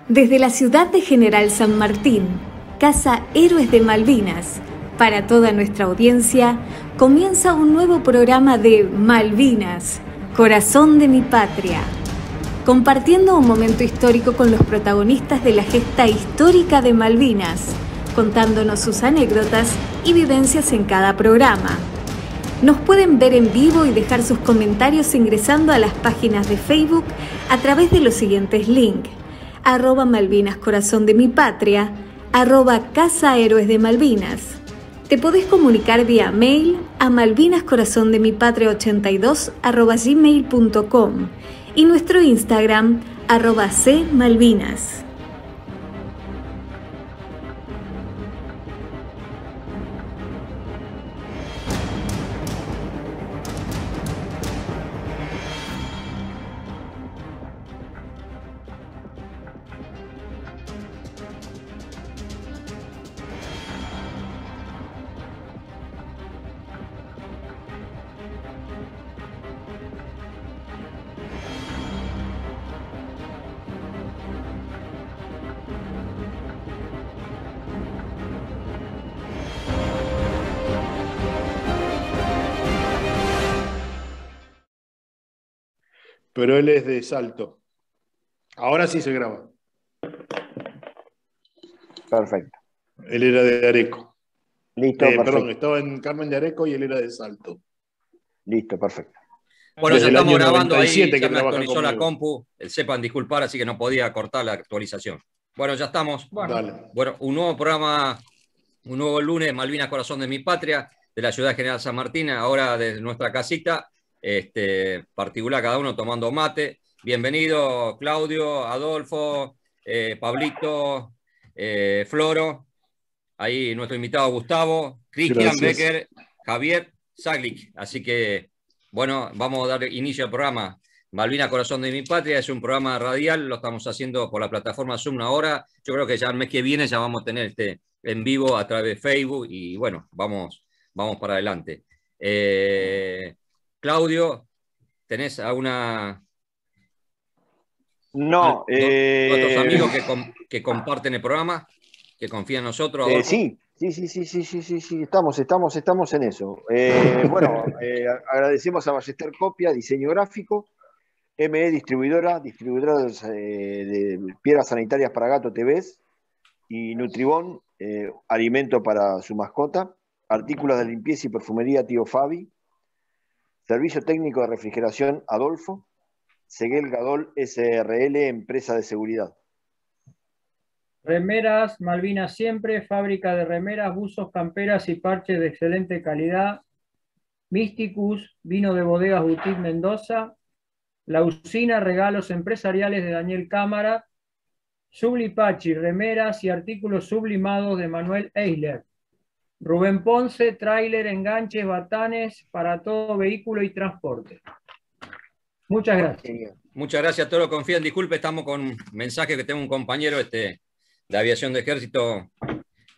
Desde la ciudad de General San Martín, Casa Héroes de Malvinas, para toda nuestra audiencia, comienza un nuevo programa de Malvinas, Corazón de mi Patria, compartiendo un momento histórico con los protagonistas de la gesta histórica de Malvinas, contándonos sus anécdotas y vivencias en cada programa. Nos pueden ver en vivo y dejar sus comentarios ingresando a las páginas de Facebook a través de los siguientes links: @Malvinas Corazón de mi Patria, @Casa Héroes de Malvinas. Te podés comunicar vía mail a malvinascorazondemipatria82@gmail.com y nuestro Instagram @cmalvinas. Pero él es de Salto. Ahora sí se graba. Perfecto. Él era de Areco. Listo, perfecto. Perdón, estaba en Carmen de Areco y él era de Salto. Listo, perfecto. Bueno, ya estamos grabando ahí, que ya me actualizó la compu. Sepan disculpar, así que no podía cortar la actualización. Bueno, ya estamos. Bueno, un nuevo programa, un nuevo lunes, Malvinas Corazón de mi Patria, de la ciudad de General San Martín, ahora desde nuestra casita, particular, cada uno tomando mate. Bienvenido, Claudio, Adolfo, Pablito, Floro, ahí nuestro invitado Gustavo, Cristian Becker, Javier Zaglic. Así que, bueno, vamos a dar inicio al programa. Malvinas Corazón de mi Patria es un programa radial, lo estamos haciendo por la plataforma Zoom ahora. Yo creo que ya el mes que viene ya vamos a tener en vivo a través de Facebook y bueno, vamos para adelante. Claudio, ¿tenés alguna... No. ¿Nuestros amigos que comparten el programa, que confían en nosotros? Sí, estamos en eso. Agradecemos a Ballester Copia, diseño gráfico, ME Distribuidora de piedras sanitarias para gato TVs, y Nutribón, alimento para su mascota, artículos de limpieza y perfumería Tío Fabi, servicio técnico de refrigeración Adolfo, Seguel Gadol SRL, empresa de seguridad. Remeras Malvinas Siempre, fábrica de remeras, buzos, camperas y parches de excelente calidad. Mysticus, vino de bodegas Boutique Mendoza. La Usina, regalos empresariales de Daniel Cámara. Sublipachi, remeras y artículos sublimados de Manuel Eisler. Rubén Ponce, tráiler, enganches, batanes para todo vehículo y transporte. Muchas gracias. Muchas gracias a todos los que confían. Disculpe, estamos con un mensaje que tengo un compañero de aviación de ejército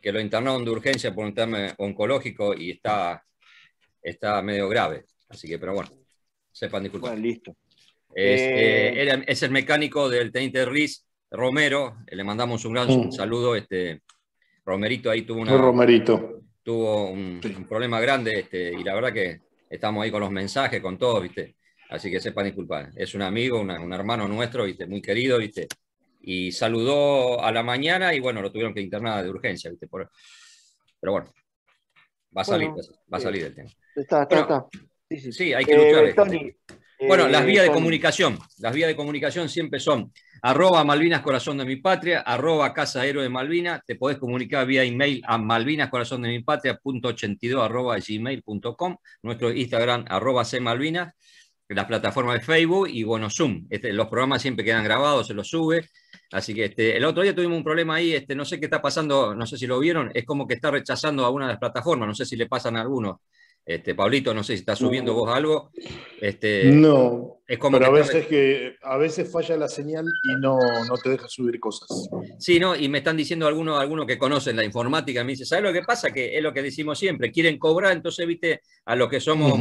que lo internaron de urgencia por un tema oncológico y está medio grave. Así que, pero bueno, sepan disculpar. Bueno, listo. Es el mecánico del teniente Riz Romero. Le mandamos un gran saludo. Romerito ahí tuvo un problema grande y la verdad que estamos ahí con los mensajes, con todo, ¿viste? Así que sepan disculpar. Es un amigo, un hermano nuestro, ¿viste? Muy querido, ¿viste? Y saludó a la mañana y bueno, lo tuvieron que internar de urgencia, ¿viste? Pero bueno, va a salir el tema. Está. Sí, hay que luchar. Tony, bueno, las vías de comunicación. Las vías de comunicación siempre son @Malvinas Corazón de mi Patria, @Casa Héroe de Malvinas. Te podés comunicar vía email a malvinascorazondemipatria.82@gmail.com. Nuestro Instagram @cmalvinas. Las plataformas de Facebook y bueno, Zoom. Los programas siempre quedan grabados, se los sube. Así que el otro día tuvimos un problema ahí, no sé qué está pasando, no sé si lo vieron, es como que está rechazando a una de las plataformas, no sé si le pasan a algunos. Pablito, no sé si estás subiendo vos algo. No, es como pero que a veces falla la señal y no te deja subir cosas. Sí, ¿no? Y me están diciendo algunos que conocen la informática, me dicen, ¿sabes lo que pasa? Que es lo que decimos siempre, quieren cobrar, entonces, viste, a los que somos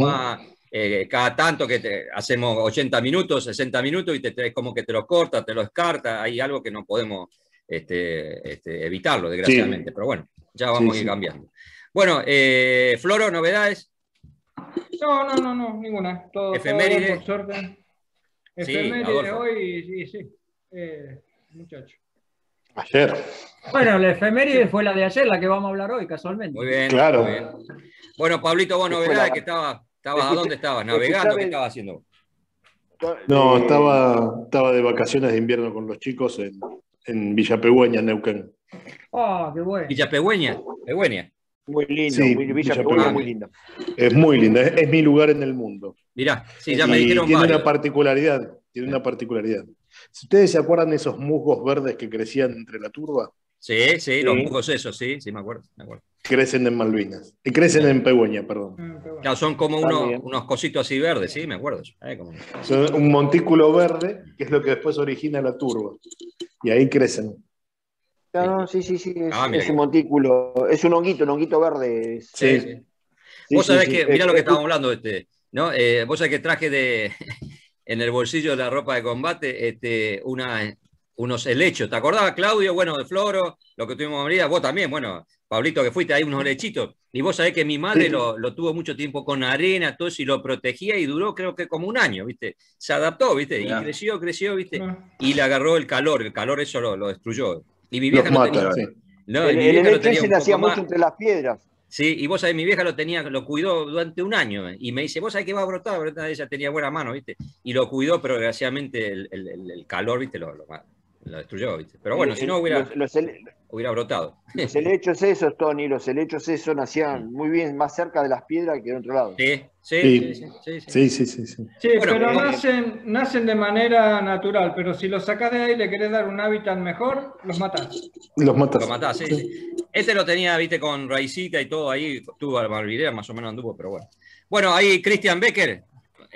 cada tanto que hacemos 80 minutos, 60 minutos y es como que te lo corta, te lo descarta, hay algo que no podemos evitarlo, desgraciadamente, pero bueno, ya vamos a ir cambiando. Bueno, Floro, ¿novedades? No, ninguna. Todo Efeméride. bien, por suerte. Efeméride hoy, sí. Muchacho. Ayer. Bueno, la efeméride fue la de ayer, la que vamos a hablar hoy, casualmente. Muy bien, claro. Muy bien. Bueno, Pablito, vos novedades que estabas, ¿a dónde estabas? ¿Navegando? ¿Qué estabas haciendo? No, estaba de vacaciones de invierno con los chicos en Villa Pegüeña, Neuquén. Ah, qué bueno. Villa Pegüeña. Muy lindo, Sí, Villa Pegüeña muy linda. Es muy linda, es mi lugar en el mundo. Mirá, sí, ya me dijeron tiene varios. Una particularidad. Si ustedes se acuerdan de esos musgos verdes que crecían entre la turba. Sí, los musgos esos, sí, me acuerdo. Crecen en Malvinas. Crecen en Pegüeña, perdón. Claro, son como unos cositos así verdes, sí, me acuerdo. Son un montículo verde, que es lo que después origina la turba. Y ahí crecen. No, sí, es un montículo, es un honguito verde. Sí. Vos sabés que, mirá lo que estábamos hablando, ¿no? Vos sabés que traje en el bolsillo de la ropa de combate unos helechos. ¿Te acordabas, Claudio? Bueno, de Floro, lo que tuvimos María, vos también, bueno, Pablito, que fuiste, hay unos helechitos. Y vos sabés que mi madre lo tuvo mucho tiempo con arena, todo eso, y lo protegía y duró creo que como un año, ¿viste? Se adaptó, ¿viste? Y creció, ¿viste? Y le agarró el calor eso lo destruyó. Y mi vieja el helecho se le hacía mucho entre las piedras. Sí, y vos sabés, mi vieja lo cuidó durante un año, y me dice, vos sabés que va a brotar, ella tenía buena mano, ¿viste? Y lo cuidó, pero desgraciadamente el calor, ¿viste? Lo destruyó, ¿viste? Pero bueno, si no hubiera brotado. Los helechos esos, Tony, nacían muy bien más cerca de las piedras que de otro lado. Sí, bueno, pero nacen de manera natural, pero si los sacás de ahí y le querés dar un hábitat mejor, los matás. Los matás, sí. Este lo tenía, viste, con raicita y todo ahí, tuvo a Malvidera, más o menos anduvo, pero bueno. Bueno, ahí Christian Becker,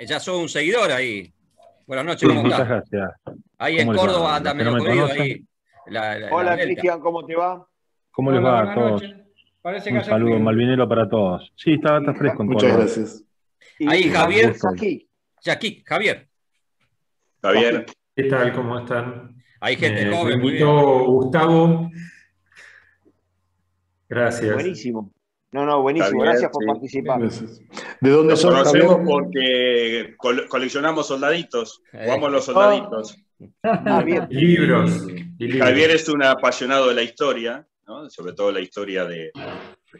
ya sos un seguidor ahí. Buenas noches, ¿cómo estás? Muchas gracias. Ahí en Córdoba anda medio jodido ahí. Hola, Cristian, ¿cómo te va? ¿Cómo les va a todos? Un saludo malvinero para todos. Sí, está fresco en Córdoba. Muchas gracias. Ahí Javier. Javier. ¿Qué tal? ¿Cómo están? Hay gente joven. Me invitó Gustavo. Gracias. Buenísimo. Buenísimo. Bien, gracias por participar. Gracias. ¿De dónde son? Nos conocemos porque coleccionamos soldaditos. Jugamos los soldaditos. Bien. Libros. Javier es un apasionado de la historia, ¿no? Sobre todo la historia de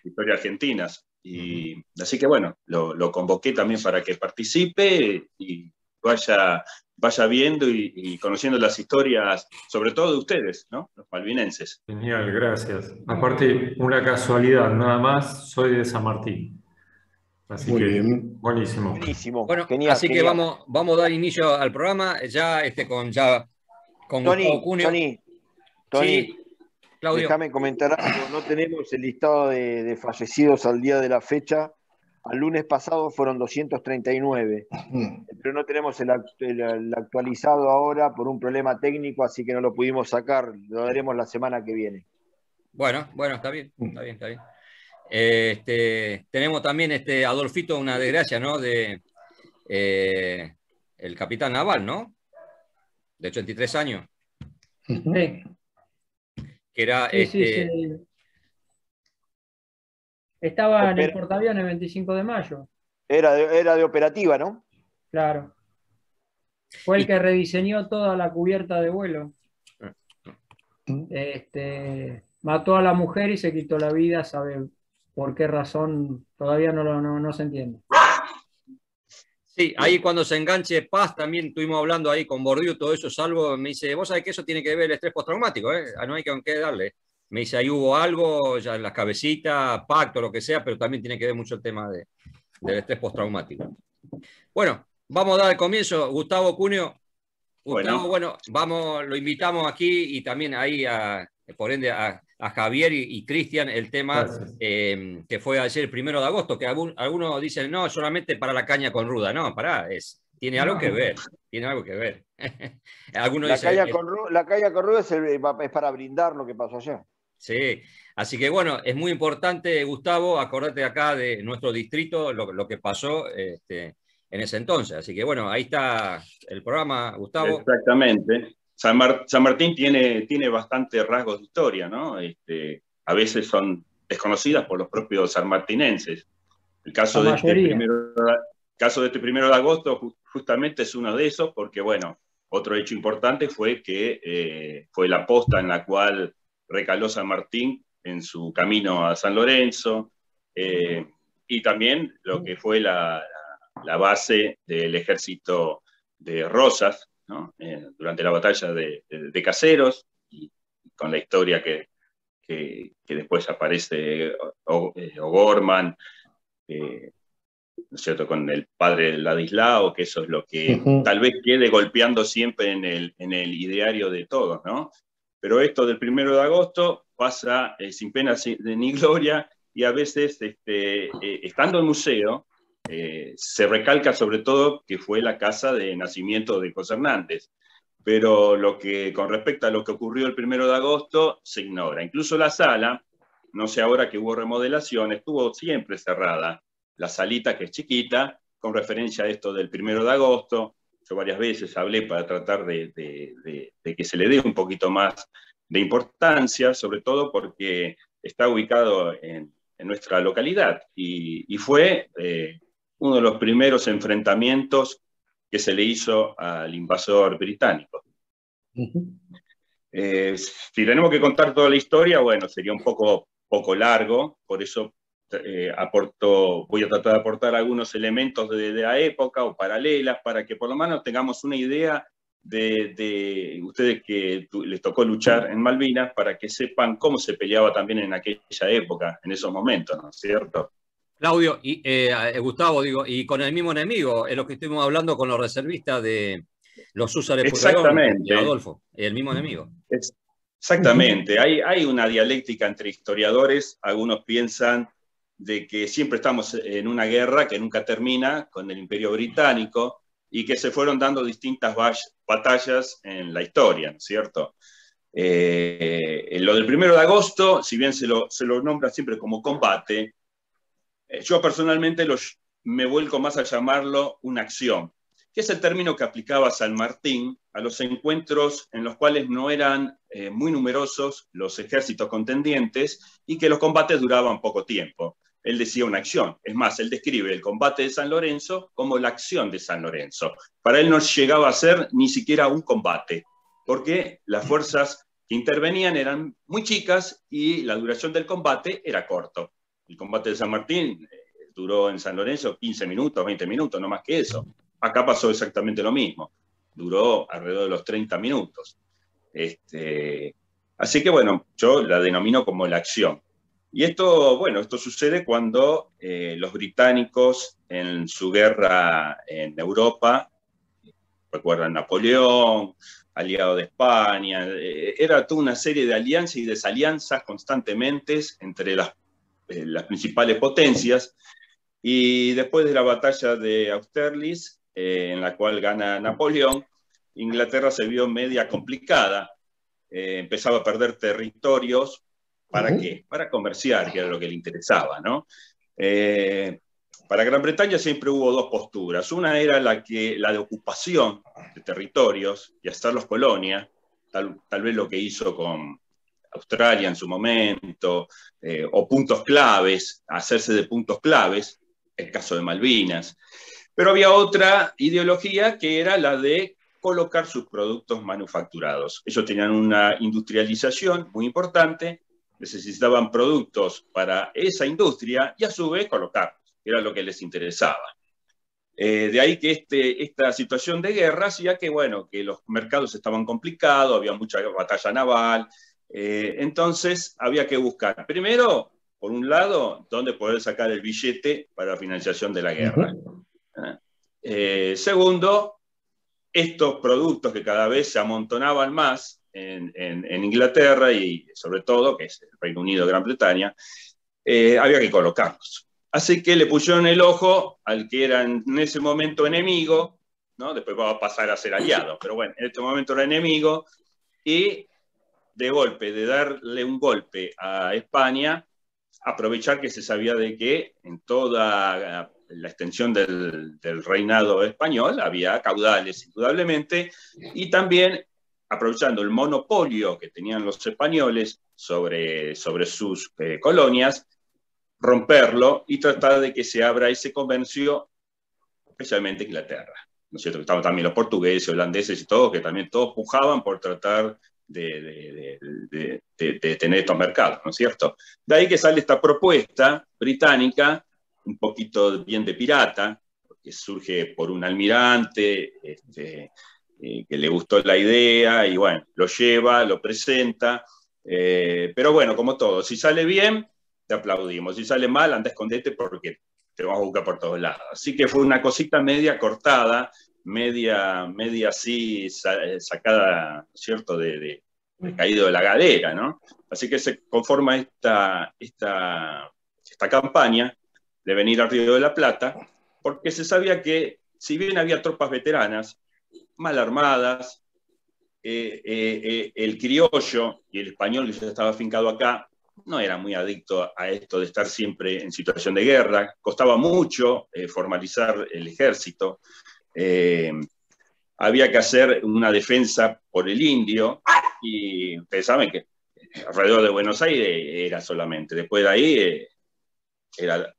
historia argentinas. Y así que bueno, lo convoqué también para que participe y vaya viendo y conociendo las historias, sobre todo de ustedes, ¿no? Los malvinenses. Genial, gracias. Aparte, una casualidad, nada más, soy de San Martín. Así Muy que, bien. buenísimo. Bueno, así que vamos a dar inicio al programa, ya con Tony, Cuneo. Sí, Claudio. Déjame comentar algo. No tenemos el listado de fallecidos al día de la fecha. Al lunes pasado fueron 239, pero no tenemos el actualizado ahora por un problema técnico, así que no lo pudimos sacar. Lo daremos la semana que viene. Bueno, está bien. Tenemos también Adolfito, una desgracia, ¿no? De el capitán naval, ¿no? De 83 años. Sí. Que era sí. Estaba en el portaaviones el 25 de mayo. Era de operativa, ¿no? Claro. Fue el que rediseñó toda la cubierta de vuelo. Mató a la mujer y se quitó la vida, sabe por qué razón, todavía no se entiende. Sí, ahí cuando se enganche Paz, también estuvimos hablando ahí con Bordiú, todo eso, salvo, me dice, vos sabés que eso tiene que ver el estrés postraumático, no hay que darle. Me dice, ahí hubo algo, ya en las cabecitas, pacto, lo que sea, pero también tiene que ver mucho el tema del estrés postraumático. Bueno, vamos a dar el comienzo. Gustavo Cuneo. Gustavo, bueno, lo invitamos aquí y también ahí, por ende, a Javier y Cristian, el tema que fue ayer, el 1 de agosto, que algunos dicen, no, solamente para la caña con ruda. No, tiene algo que ver. Algunos la dicen, caña con ruda es para brindar lo que pasó ayer. Sí, así que bueno, es muy importante, Gustavo, acordate acá de nuestro distrito, lo que pasó, en ese entonces. Así que bueno, ahí está el programa, Gustavo. Exactamente. San Martín tiene bastantes rasgos de historia, ¿no? A veces son desconocidas por los propios sanmartinenses. El caso de este 1 de agosto justamente es uno de esos, porque bueno, otro hecho importante fue que fue la posta en la cual recaló San Martín en su camino a San Lorenzo, y también lo que fue la base del ejército de Rosas, ¿no? Durante la batalla de Caseros, y con la historia que después aparece O'Gorman, ¿no es cierto?, con el padre de Ladislao, que eso es lo que tal vez quede golpeando siempre en el ideario de todos, ¿no? Pero esto del 1 de agosto pasa sin pena ni gloria, y a veces, estando en museo, se recalca sobre todo que fue la casa de nacimiento de José Hernández, pero con respecto a lo que ocurrió el 1 de agosto se ignora. Incluso la sala, no sé ahora que hubo remodelación, estuvo siempre cerrada. La salita, que es chiquita, con referencia a esto del 1 de agosto, yo varias veces hablé para tratar de que se le dé un poquito más de importancia, sobre todo porque está ubicado en nuestra localidad, y fue uno de los primeros enfrentamientos que se le hizo al invasor británico. Si tenemos que contar toda la historia, bueno, sería un poco largo, por eso voy a tratar de aportar algunos elementos de la época o paralelas, para que por lo menos tengamos una idea de ustedes que les tocó luchar en Malvinas, para que sepan cómo se peleaba también en aquella época, en esos momentos, ¿no es cierto? Claudio, y Gustavo, digo, y con el mismo enemigo, es lo que estuvimos hablando con los reservistas de los húsares Exactamente. Y Adolfo, el mismo enemigo. Exactamente. Hay una dialéctica entre historiadores. Algunos piensan de que siempre estamos en una guerra que nunca termina con el Imperio Británico, y que se fueron dando distintas batallas en la historia, ¿no es cierto? Lo del 1 de agosto, si bien se lo nombra siempre como combate, yo personalmente me vuelco más a llamarlo una acción, que es el término que aplicaba San Martín a los encuentros en los cuales no eran muy numerosos los ejércitos contendientes y que los combates duraban poco tiempo. Él decía una acción. Es más, él describe el combate de San Lorenzo como la acción de San Lorenzo. Para él no llegaba a ser ni siquiera un combate, porque las fuerzas que intervenían eran muy chicas y la duración del combate era corto. El combate de San Martín duró en San Lorenzo 15 minutos, 20 minutos, no más que eso. Acá pasó exactamente lo mismo. Duró alrededor de los 30 minutos. Así que bueno, yo la denomino como la acción. Y esto sucede cuando los británicos en su guerra en Europa, recuerdan Napoleón, aliado de España, era toda una serie de alianzas y desalianzas constantemente entre las principales potencias, y después de la batalla de Austerlitz, en la cual gana Napoleón, Inglaterra se vio media complicada, empezaba a perder territorios. ¿Para qué? Para comerciar, que era lo que le interesaba, ¿no? Para Gran Bretaña siempre hubo dos posturas. Una era la de ocupación de territorios y hacerlos colonia, tal vez lo que hizo con Australia en su momento, o puntos claves, hacerse de puntos claves, el caso de Malvinas. Pero había otra ideología que era la de colocar sus productos manufacturados. Ellos tenían una industrialización muy importante, necesitaban productos para esa industria y a su vez colocarlos, que era lo que les interesaba. De ahí que esta situación de guerra hacía que los mercados estaban complicados, había mucha batalla naval, entonces había que buscar, primero, por un lado, dónde poder sacar el billete para la financiación de la guerra. Segundo, estos productos que cada vez se amontonaban más en Inglaterra y sobre todo, que es el Reino Unido, Gran Bretaña, había que colocarlos. Así que le pusieron el ojo al que era en ese momento enemigo, ¿no? Después va a pasar a ser aliado, pero bueno, en este momento era enemigo, y de darle un golpe a España, aprovechar que se sabía de que en toda la extensión del reinado español había caudales, indudablemente, y también aprovechando el monopolio que tenían los españoles sobre sus colonias, romperlo y tratar de que se abra ese comercio, especialmente Inglaterra, ¿no es cierto? Estaban también los portugueses, holandeses y todos, que también todos pujaban por tratar de tener estos mercados, ¿no es cierto? De ahí que sale esta propuesta británica, un poquito bien de pirata, que surge por un almirante que le gustó la idea y bueno, lo lleva, lo presenta, pero bueno, como todo, si sale bien, te aplaudimos, si sale mal, anda a esconderte porque te vamos a buscar por todos lados. Así que fue una cosita media cortada, media así sacada, ¿cierto?, de caído de la galera, ¿no? Así que se conforma esta campaña de venir al Río de la Plata, porque se sabía que, si bien había tropas veteranas, mal armadas, el criollo y el español que ya estaba afincado acá no era muy adicto a esto de estar siempre en situación de guerra, costaba mucho formalizar el ejército, había que hacer una defensa por el indio, y ustedes saben que alrededor de Buenos Aires era solamente, después de ahí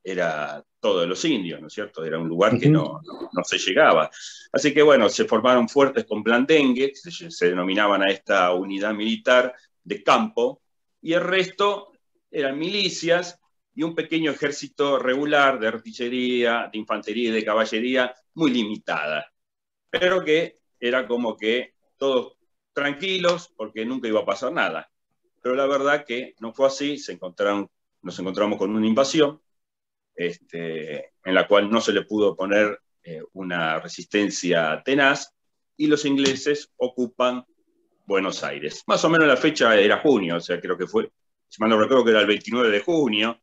era todo de los indios, ¿no es cierto? Era un lugar que no se llegaba. Así que bueno, se formaron fuertes con blandengue, se denominaban a esta unidad militar de campo, y el resto eran milicias y un pequeño ejército regular de artillería, de infantería y de caballería muy limitada, pero que era como que todos tranquilos porque nunca iba a pasar nada. Pero la verdad que no fue así, nos encontramos con una invasión en la cual no se le pudo poner una resistencia tenaz, y los ingleses ocupan Buenos Aires. Más o menos la fecha era junio, o sea, creo que fue, si mal no recuerdo, que era el 29 de junio,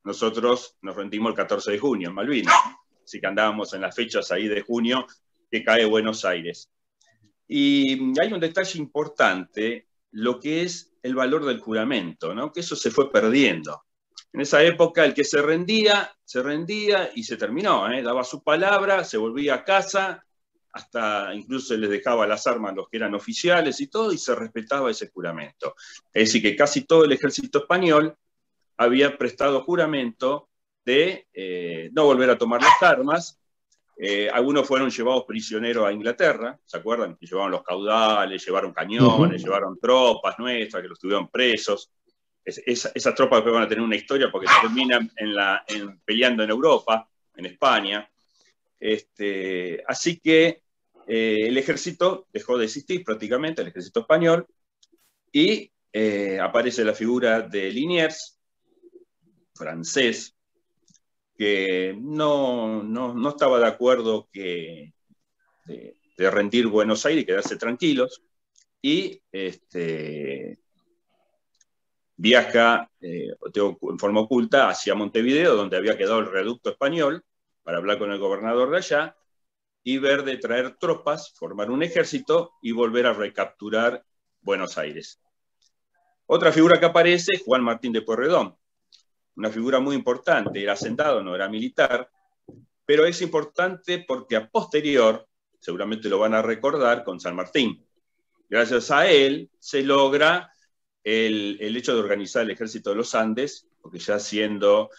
nosotros nos rendimos el 14 de junio en Malvinas, así que andábamos en las fechas ahí de junio que cae Buenos Aires. Y hay un detalle importante, lo que es el valor del juramento, ¿no? Que eso se fue perdiendo. En esa época el que se rendía y se terminó, daba su palabra, se volvía a casa, hasta incluso se les dejaba las armas a los que eran oficiales y todo, y se respetaba ese juramento. Es decir, que casi todo el ejército español había prestado juramento de no volver a tomar las armas. Algunos fueron llevados prisioneros a Inglaterra, ¿se acuerdan? Que llevaban los caudales, llevaron cañones, llevaron tropas nuestras que los tuvieron presos. Esas tropas después van a tener una historia porque terminan peleando en Europa, en España. Así que el ejército dejó de existir prácticamente, el ejército español, y aparece la figura de Liniers, francés, que no estaba de acuerdo de rendir Buenos Aires y quedarse tranquilos, y viaja en forma oculta hacia Montevideo, donde había quedado el reducto español, para hablar con el gobernador de allá y ver de traer tropas, formar un ejército y volver a recapturar Buenos Aires. Otra figura que aparece es Juan Martín de Pueyrredón, una figura muy importante, era hacendado, no era militar, pero es importante porque a posterior, seguramente lo van a recordar con San Martín, gracias a él se logra el hecho de organizar el Ejército de los Andes, porque ya siendo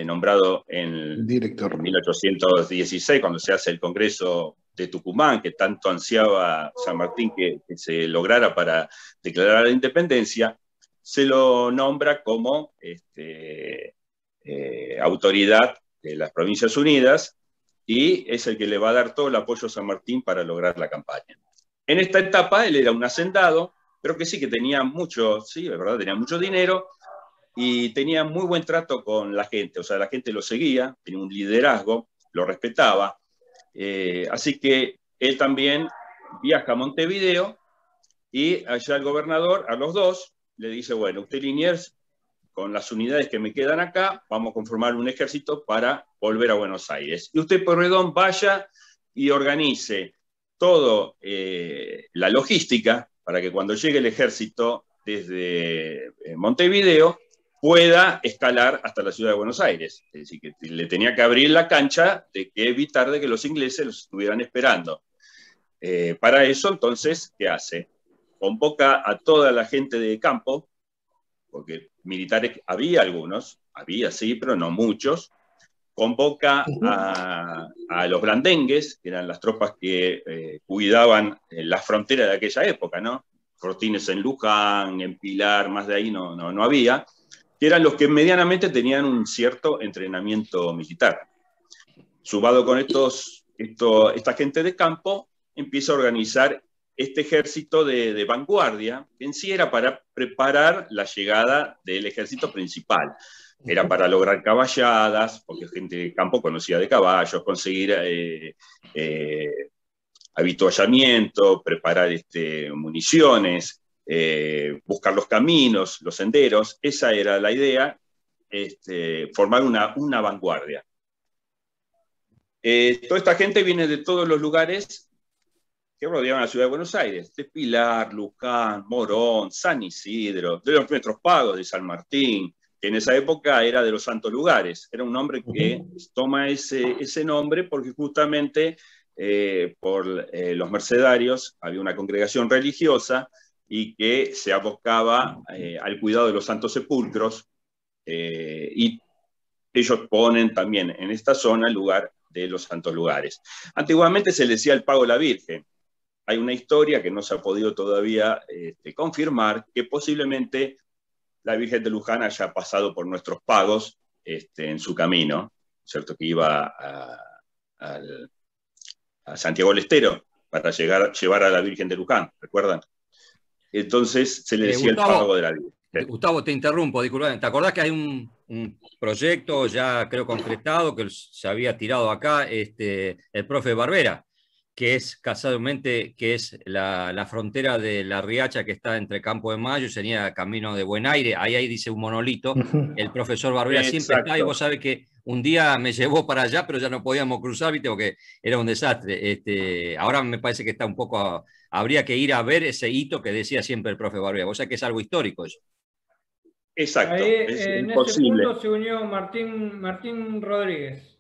nombrado en 1816, cuando se hace el Congreso de Tucumán, que tanto ansiaba San Martín que se lograra para declarar la independencia, se lo nombra como autoridad de las Provincias Unidas, y es el que le va a dar todo el apoyo a San Martín para lograr la campaña. En esta etapa él era un hacendado, pero que sí que tenía mucho, sí, de verdad, tenía mucho dinero y tenía muy buen trato con la gente, o sea, la gente lo seguía, tenía un liderazgo, lo respetaba, así que él también viaja a Montevideo y allá el gobernador, a los dos, le dice, bueno, usted Liniers, con las unidades que me quedan acá, vamos a conformar un ejército para volver a Buenos Aires. Y usted, Pueyrredón, vaya y organice toda la logística para que cuando llegue el ejército desde Montevideo pueda escalar hasta la ciudad de Buenos Aires. Es decir, que le tenía que abrir la cancha de que evitar de que los ingleses los estuvieran esperando. Para eso, entonces, ¿qué hace? Convoca a toda la gente de campo, porque militares había algunos, había sí, pero no muchos. Convoca a los blandengues, que eran las tropas que cuidaban la frontera de aquella época, ¿no? Cortines en Luján, en Pilar, más de ahí no había, que eran los que medianamente tenían un cierto entrenamiento militar. Sumado con esta gente de campo, empieza a organizar este ejército de vanguardia, que en sí era para preparar la llegada del ejército principal. Era para lograr caballadas, porque gente de campo conocía de caballos, conseguir avituallamiento, preparar municiones, buscar los caminos, los senderos. Esa era la idea, formar una vanguardia. Toda esta gente viene de todos los lugares que rodeaban la ciudad de Buenos Aires, de Pilar, Luján, Morón, San Isidro, de los Metros Pagos, de San Martín, que en esa época era de los santos lugares. Era un nombre que toma ese nombre porque justamente por los mercedarios había una congregación religiosa y que se abocaba al cuidado de los santos sepulcros, y ellos ponen también en esta zona el lugar de los santos lugares. Antiguamente se le decía el pago de la Virgen. Hay una historia que no se ha podido todavía confirmar, que posiblemente la Virgen de Luján haya pasado por nuestros pagos en su camino, ¿cierto? Que iba a Santiago del Estero para llevar a la Virgen de Luján, ¿recuerdan? Entonces se le decía Gustavo, el pago de la Virgen. Gustavo, te interrumpo, disculpa. ¿Te acordás que hay un proyecto ya creo concretado que se había tirado acá, el profe Barbera, que es casualmente la frontera de La Riacha, que está entre Campo de Mayo y sería Camino de Buen Aire? Ahí dice un monolito. El profesor Barbera siempre está, y vos sabés que un día me llevó para allá, pero ya no podíamos cruzar, ¿viste? Porque era un desastre. Ahora me parece que está un poco... habría que ir a ver ese hito que decía siempre el profe Barbera. Vos sabés que es algo histórico eso. Exacto. Ahí, en ese punto se unió Martín Rodríguez.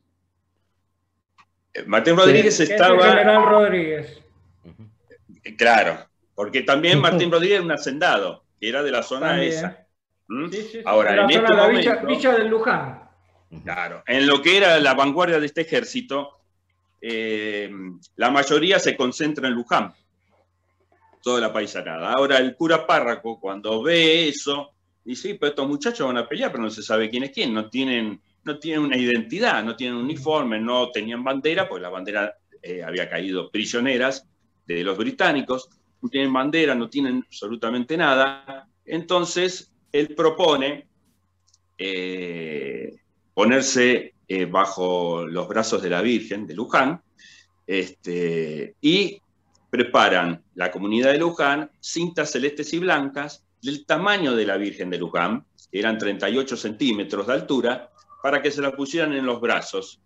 Martín Rodríguez estaba... Es el general Rodríguez. Claro, porque también Martín Rodríguez era un hacendado, que era de la zona también, esa. Sí, Ahora, de la en zona este de la momento, Villa del Luján. Claro, en lo que era la vanguardia de este ejército, la mayoría se concentra en Luján, toda la paisanada. Ahora, el cura párroco, cuando ve eso, dice: sí, pero estos muchachos van a pelear, pero no se sabe quién es quién, no tienen una identidad, no tienen uniforme, no tenían bandera, porque la bandera había caído prisioneras de los británicos, no tienen bandera, no tienen absolutamente nada. Entonces, él propone ponerse bajo los brazos de la Virgen de Luján, y preparan la comunidad de Luján cintas celestes y blancas del tamaño de la Virgen de Luján, que eran 38 centímetros de altura, para que se la pusieran en los brazos.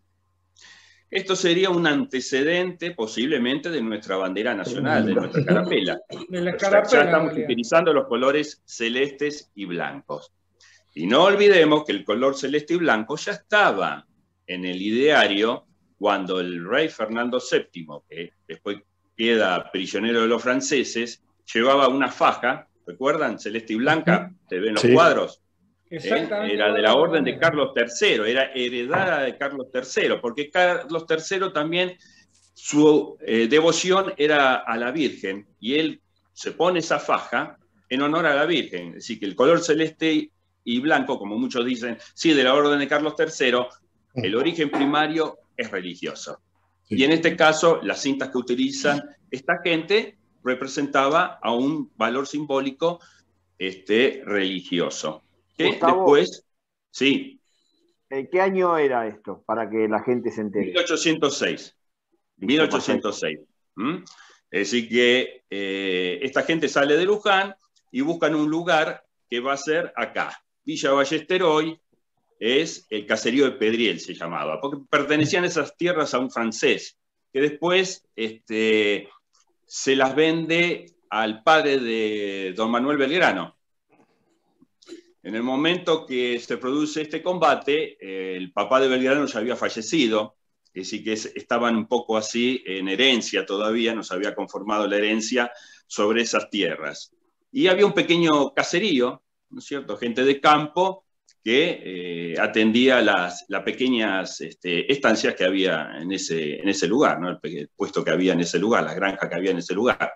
Esto sería un antecedente posiblemente de nuestra bandera nacional, de nuestra carapela. Ya estamos utilizando los colores celestes y blancos. Y no olvidemos que el color celeste y blanco ya estaba en el ideario cuando el rey Fernando VII, que después queda prisionero de los franceses, llevaba una faja, ¿recuerdan? Celeste y blanca, se ven los cuadros. Era de la orden de Carlos III, era heredada de Carlos III, porque Carlos III también, su devoción era a la Virgen, y él se pone esa faja en honor a la Virgen. Es decir, que el color celeste y blanco, como muchos dicen, sí, de la orden de Carlos III, el origen primario es religioso. Y en este caso, las cintas que utilizan esta gente representaba a un valor simbólico religioso. Gustavo, después, sí. ¿En qué año era esto? Para que la gente se entere. 1806. 1806. Es decir que esta gente sale de Luján y buscan un lugar que va a ser acá. Villa Ballester hoy es el caserío de Pedriel, se llamaba, porque pertenecían esas tierras a un francés, que después se las vende al padre de don Manuel Belgrano. En el momento que se produce este combate, el papá de Belgrano ya había fallecido, es decir, que estaban un poco así en herencia todavía, no se había conformado la herencia sobre esas tierras. Y había un pequeño caserío, ¿no es cierto?, gente de campo que atendía las pequeñas estancias que había en ese lugar, ¿no?, el puesto que había en ese lugar, la granja que había en ese lugar.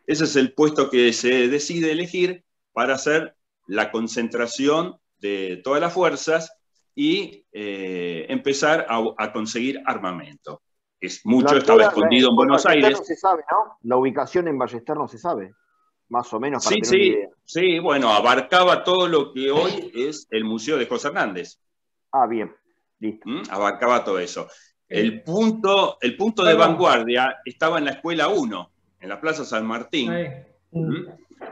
Ese es el puesto que se decide elegir para hacer la concentración de todas las fuerzas y empezar a conseguir armamento. Mucho estaba escondido en Buenos Aires. No se sabe, ¿no? La ubicación en Ballester no se sabe, más o menos, para tener una idea. Sí, bueno, abarcaba todo lo que hoy es el Museo de José Hernández. Ah, bien, listo. Abarcaba todo eso. El punto de vanguardia estaba en la Escuela 1, en la Plaza San Martín.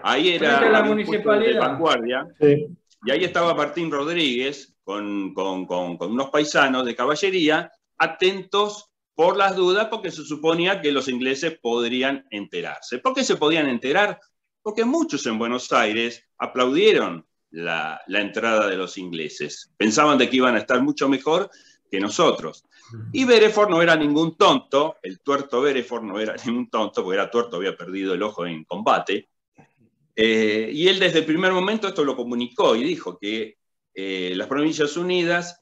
Ahí era la municipalidad de vanguardia. Sí. Y ahí estaba Martín Rodríguez con unos paisanos de caballería, atentos por las dudas, porque se suponía que los ingleses podrían enterarse. ¿Por qué se podían enterar? Porque muchos en Buenos Aires aplaudieron la entrada de los ingleses. Pensaban de que iban a estar mucho mejor que nosotros. Y Bereford no era ningún tonto, el tuerto Bereford no era ningún tonto, porque era tuerto, había perdido el ojo en combate. Y él desde el primer momento esto lo comunicó y dijo que las Provincias Unidas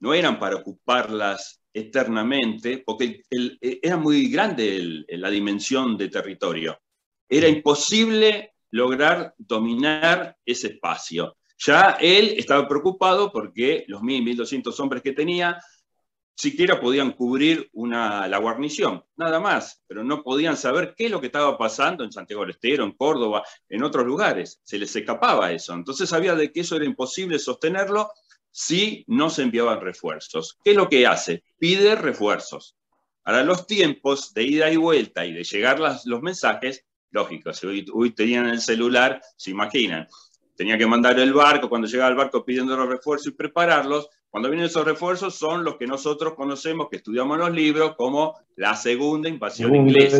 no eran para ocuparlas eternamente, porque era muy grande la dimensión de territorio. Era imposible lograr dominar ese espacio. Ya él estaba preocupado porque los 1.200 hombres que tenía siquiera podían cubrir la guarnición, nada más, pero no podían saber qué es lo que estaba pasando en Santiago del Estero, en Córdoba, en otros lugares. Se les escapaba eso. Entonces sabía de que eso era imposible sostenerlo si no se enviaban refuerzos. ¿Qué es lo que hace? Pide refuerzos. Ahora, los tiempos de ida y vuelta y de llegar los mensajes, lógico, si hoy tenían el celular, se imaginan. Tenía que mandar el barco, cuando llegaba el barco pidiendo los refuerzos y prepararlos. Cuando vienen esos refuerzos son los que nosotros conocemos, que estudiamos en los libros, como la segunda invasión inglesa.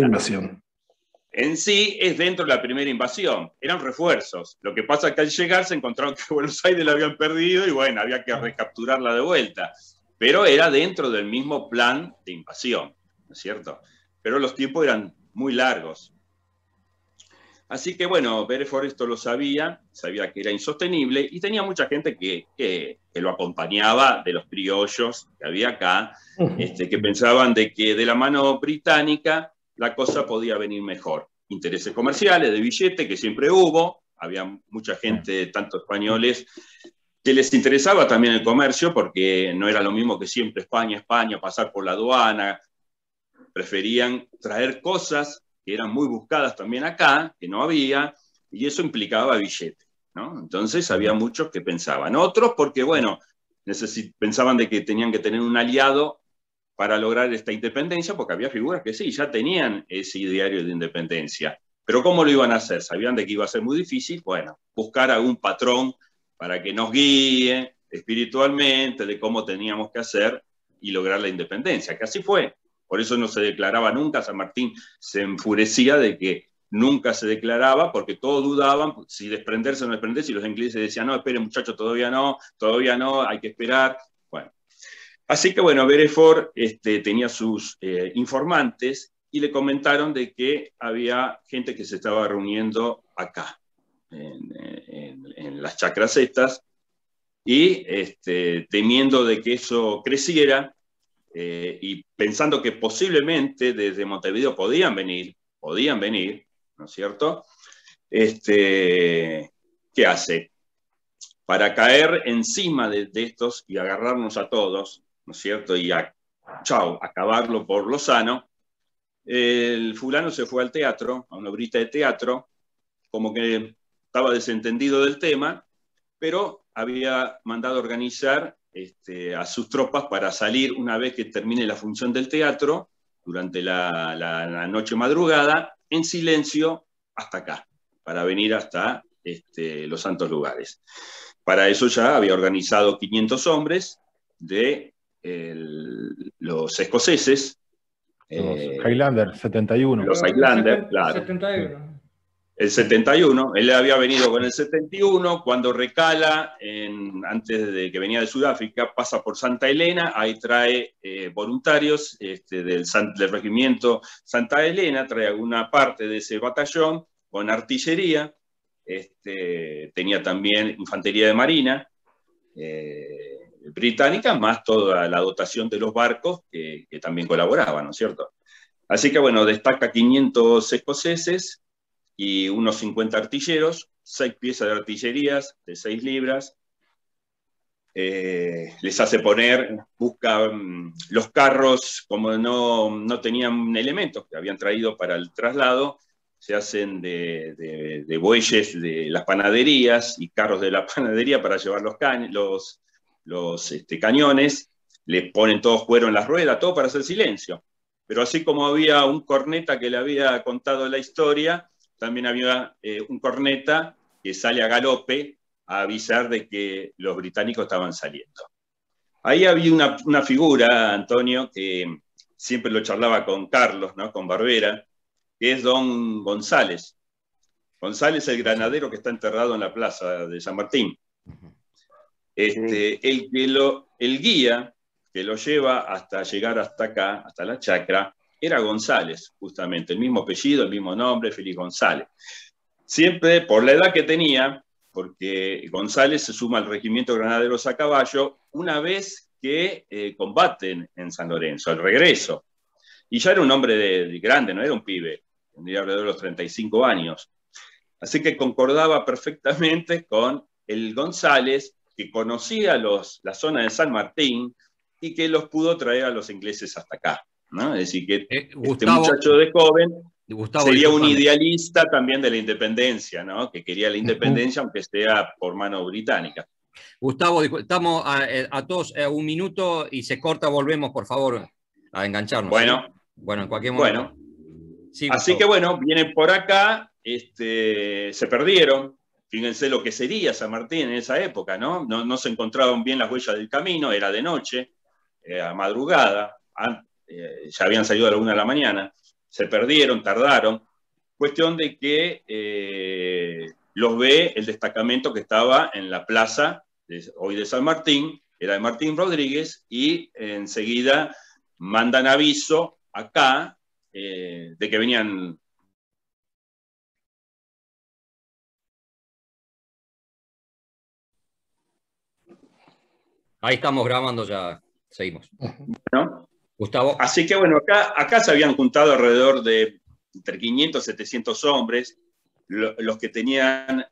En sí es dentro de la primera invasión, eran refuerzos. Lo que pasa es que al llegar se encontraron que Buenos Aires la habían perdido y bueno, había que recapturarla de vuelta. Pero era dentro del mismo plan de invasión, ¿no es cierto? Pero los tiempos eran muy largos. Así que bueno, Bereford esto lo sabía que era insostenible y tenía mucha gente que lo acompañaba de los criollos que había acá, que pensaban de que de la mano británica la cosa podía venir mejor. Intereses comerciales, de billete, que siempre hubo, había mucha gente, tanto españoles, que les interesaba también el comercio, porque no era lo mismo que siempre España, pasar por la aduana, preferían traer cosas que eran muy buscadas también acá, que no había, y eso implicaba billete, ¿no? Entonces había muchos que pensaban. Otros porque, bueno, pensaban de que tenían que tener un aliado para lograr esta independencia, porque había figuras que sí, ya tenían ese ideario de independencia. Pero ¿cómo lo iban a hacer? Sabían de que iba a ser muy difícil, bueno, buscar a un patrón para que nos guíe espiritualmente de cómo teníamos que hacer y lograr la independencia, que así fue. Por eso no se declaraba nunca. San Martín se enfurecía de que nunca se declaraba, porque todos dudaban si desprenderse o no desprenderse, y los ingleses decían, no, esperen muchachos, todavía no, hay que esperar. Bueno, así que bueno, Bereford tenía sus informantes y le comentaron de que había gente que se estaba reuniendo acá, en las chacras estas, y temiendo de que eso creciera, y pensando que posiblemente desde Montevideo podían venir, ¿no es cierto? ¿Qué hace? Para caer encima de estos y agarrarnos a todos, ¿no es cierto? Y acabarlo por lo sano, el fulano se fue al teatro, a una obrita de teatro, como que estaba desentendido del tema, pero había mandado organizar a sus tropas para salir una vez que termine la función del teatro, durante la noche madrugada, en silencio hasta acá, para venir hasta los santos lugares. Para eso ya había organizado 500 hombres de los escoceses. Los Highlanders, 71. Los Highlanders, claro. 71. el 71, él había venido con el 71, cuando recala, antes de que venía de Sudáfrica, pasa por Santa Elena, ahí trae voluntarios del regimiento Santa Elena, trae alguna parte de ese batallón con artillería, tenía también infantería de marina británica, más toda la dotación de los barcos que también colaboraban, ¿no es cierto? Así que bueno, destaca 500 escoceses, y unos 50 artilleros, 6 piezas de artillerías de 6 libras. Les hace poner, busca los carros, como no tenían elementos que habían traído para el traslado, se hacen de bueyes de las panaderías y carros de la panadería para llevar los cañones, le ponen todos cuero en las ruedas, todo para hacer silencio. Pero así como había un corneta que le había contado la historia, también había un corneta que sale a galope a avisar de que los británicos estaban saliendo. Ahí había una figura, Antonio, que siempre lo charlaba con Carlos, ¿no? Con Barbera, que es don González. González, el granadero que está enterrado en la plaza de San Martín. El guía que lo lleva hasta llegar hasta acá, hasta la chacra, era González, justamente, el mismo apellido, el mismo nombre, Félix González. Siempre por la edad que tenía, porque González se suma al regimiento de granaderos a caballo una vez que combaten en San Lorenzo, al regreso. Y ya era un hombre grande, no era un pibe, tendría alrededor de los 35 años. Así que concordaba perfectamente con el González, que conocía la zona de San Martín y que los pudo traer a los ingleses hasta acá, ¿no? Es decir, que este muchacho de joven sería un idealista también de la independencia, ¿no? Que quería la independencia, aunque sea por mano británica. Gustavo, estamos a todos un minuto y se corta, volvemos, por favor, a engancharnos. Bueno, ¿sí? Bueno, en cualquier momento. Bueno, sí, así que bueno, vienen por acá, se perdieron. Fíjense lo que sería San Martín en esa época, ¿no? No se encontraban bien las huellas del camino, era de noche, a madrugada, ya habían salido a la 1 de la mañana, se perdieron, tardaron. Cuestión de que los ve el destacamento que estaba en la plaza, hoy de San Martín, era de Martín Rodríguez, y enseguida mandan aviso acá de que venían. Ahí estamos grabando ya, seguimos. Bueno, Gustavo. Así que bueno, acá se habían juntado alrededor de entre 500 y 700 hombres. Los que tenían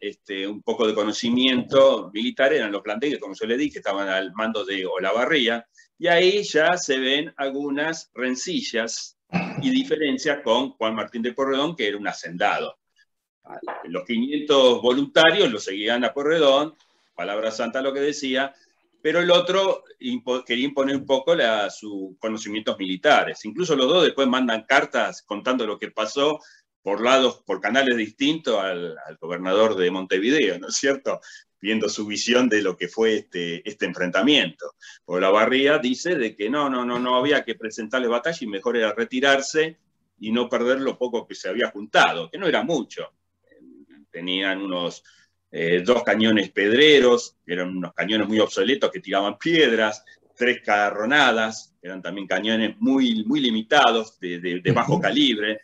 un poco de conocimiento militar eran los planteles, como yo le dije, que estaban al mando de Olavarría, y ahí ya se ven algunas rencillas y diferencias con Juan Martín de Porredón, que era un hacendado. Los 500 voluntarios lo seguían a Porredón, palabra santa lo que decía, pero el otro quería imponer un poco sus conocimientos militares. Incluso los dos después mandan cartas contando lo que pasó por canales distintos al gobernador de Montevideo, ¿no es cierto? Viendo su visión de lo que fue este enfrentamiento. Olavarría dice de que no había que presentarle batalla y mejor era retirarse y no perder lo poco que se había juntado, que no era mucho. Tenían unos 2 cañones pedreros, eran unos cañones muy obsoletos que tiraban piedras, 3 carronadas, eran también cañones muy, muy limitados, de bajo calibre,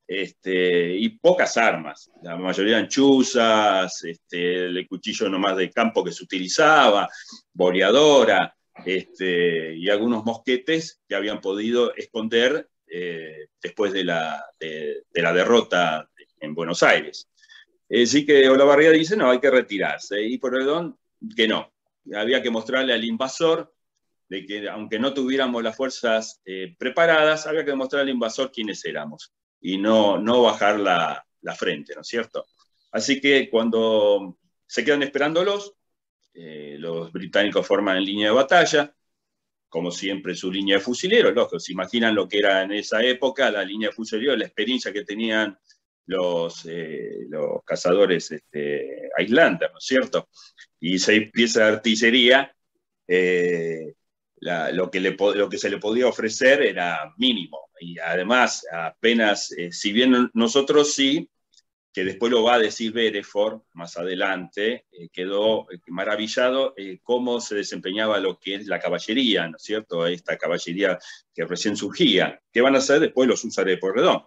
y pocas armas. La mayoría eran chuzas, el cuchillo nomás de campo que se utilizaba, boleadora, y algunos mosquetes que habían podido esconder después de la derrota en Buenos Aires. Así que Olavarría dice, no, hay que retirarse. Y Porredón, que no. Había que mostrarle al invasor de que, aunque no tuviéramos las fuerzas preparadas, había que demostrarle al invasor quiénes éramos y no bajar la frente, ¿no es cierto? Así que cuando se quedan esperándolos, los británicos forman en línea de batalla, como siempre su línea de fusileros, lógico, se imaginan lo que era en esa época la línea de fusileros, la experiencia que tenían los cazadores Highlander, ¿no es cierto? Y 6 piezas de artillería, lo que se le podía ofrecer era mínimo. Y además, apenas, si bien nosotros sí que después lo va a decir Bereford más adelante, quedó maravillado cómo se desempeñaba lo que es la caballería, ¿no es cierto? Esta caballería que recién surgía. ¿Qué van a hacer después los húsares de Pueyrredón?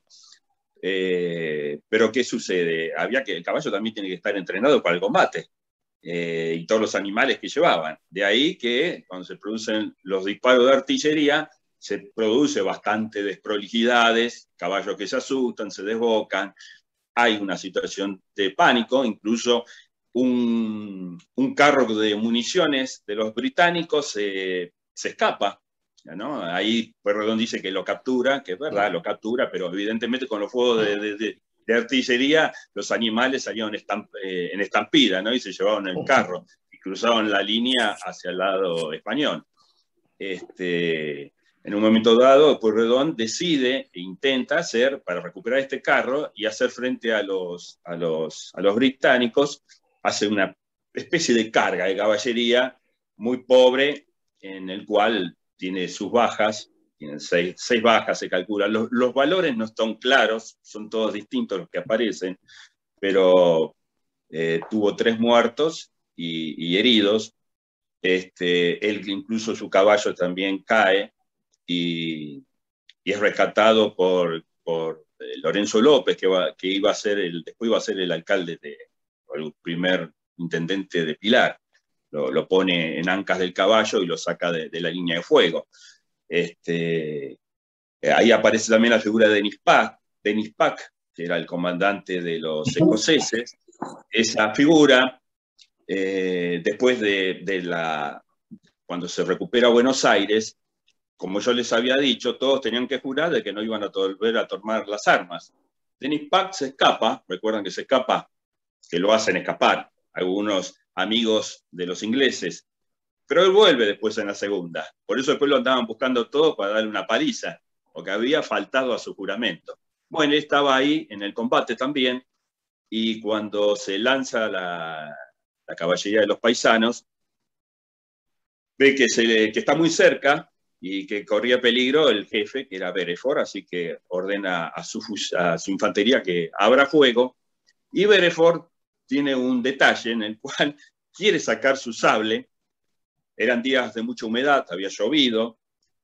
Pero ¿qué sucede? El caballo también tiene que estar entrenado para el combate, y todos los animales que llevaban. De ahí que cuando se producen los disparos de artillería, se produce bastante desprolijidades, caballos que se asustan, se desbocan, hay una situación de pánico, incluso un carro de municiones de los británicos se escapa, ¿no? Ahí Pueyrredón dice que lo captura, que es verdad, lo captura, pero evidentemente con los fuegos de artillería los animales salieron en estampida, ¿no? Y se llevaron el carro y cruzaron la línea hacia el lado español. En un momento dado, Pueyrredón decide e intenta hacer, para recuperar este carro y hacer frente a los británicos, hace una especie de carga de caballería muy pobre, en el cual tiene sus bajas, tienen seis bajas, se calcula. Los valores no están claros, son todos distintos los que aparecen, pero tuvo 3 muertos y heridos. Él, incluso su caballo también cae, y es rescatado por Lorenzo López, que iba a ser después iba a ser el alcalde, el primer intendente de Pilar. Lo pone en ancas del caballo y lo saca de la línea de fuego. Ahí aparece también la figura de Denis Pack, que era el comandante de los escoceses. Esa figura, después cuando se recupera Buenos Aires, como yo les había dicho, todos tenían que jurar de que no iban a volver a tomar las armas. Denis Pack se escapa, recuerdan que se escapa, que lo hacen escapar algunos amigos de los ingleses, pero él vuelve después en la segunda. Por eso después lo andaban buscando todo para darle una paliza, porque había faltado a su juramento. Bueno, él estaba ahí en el combate también, y cuando se lanza la caballería de los paisanos, ve que está muy cerca y que corría peligro el jefe, que era Bereford, así que ordena a su infantería que abra fuego, y Bereford tiene un detalle en el cual quiere sacar su sable. Eran días de mucha humedad, había llovido,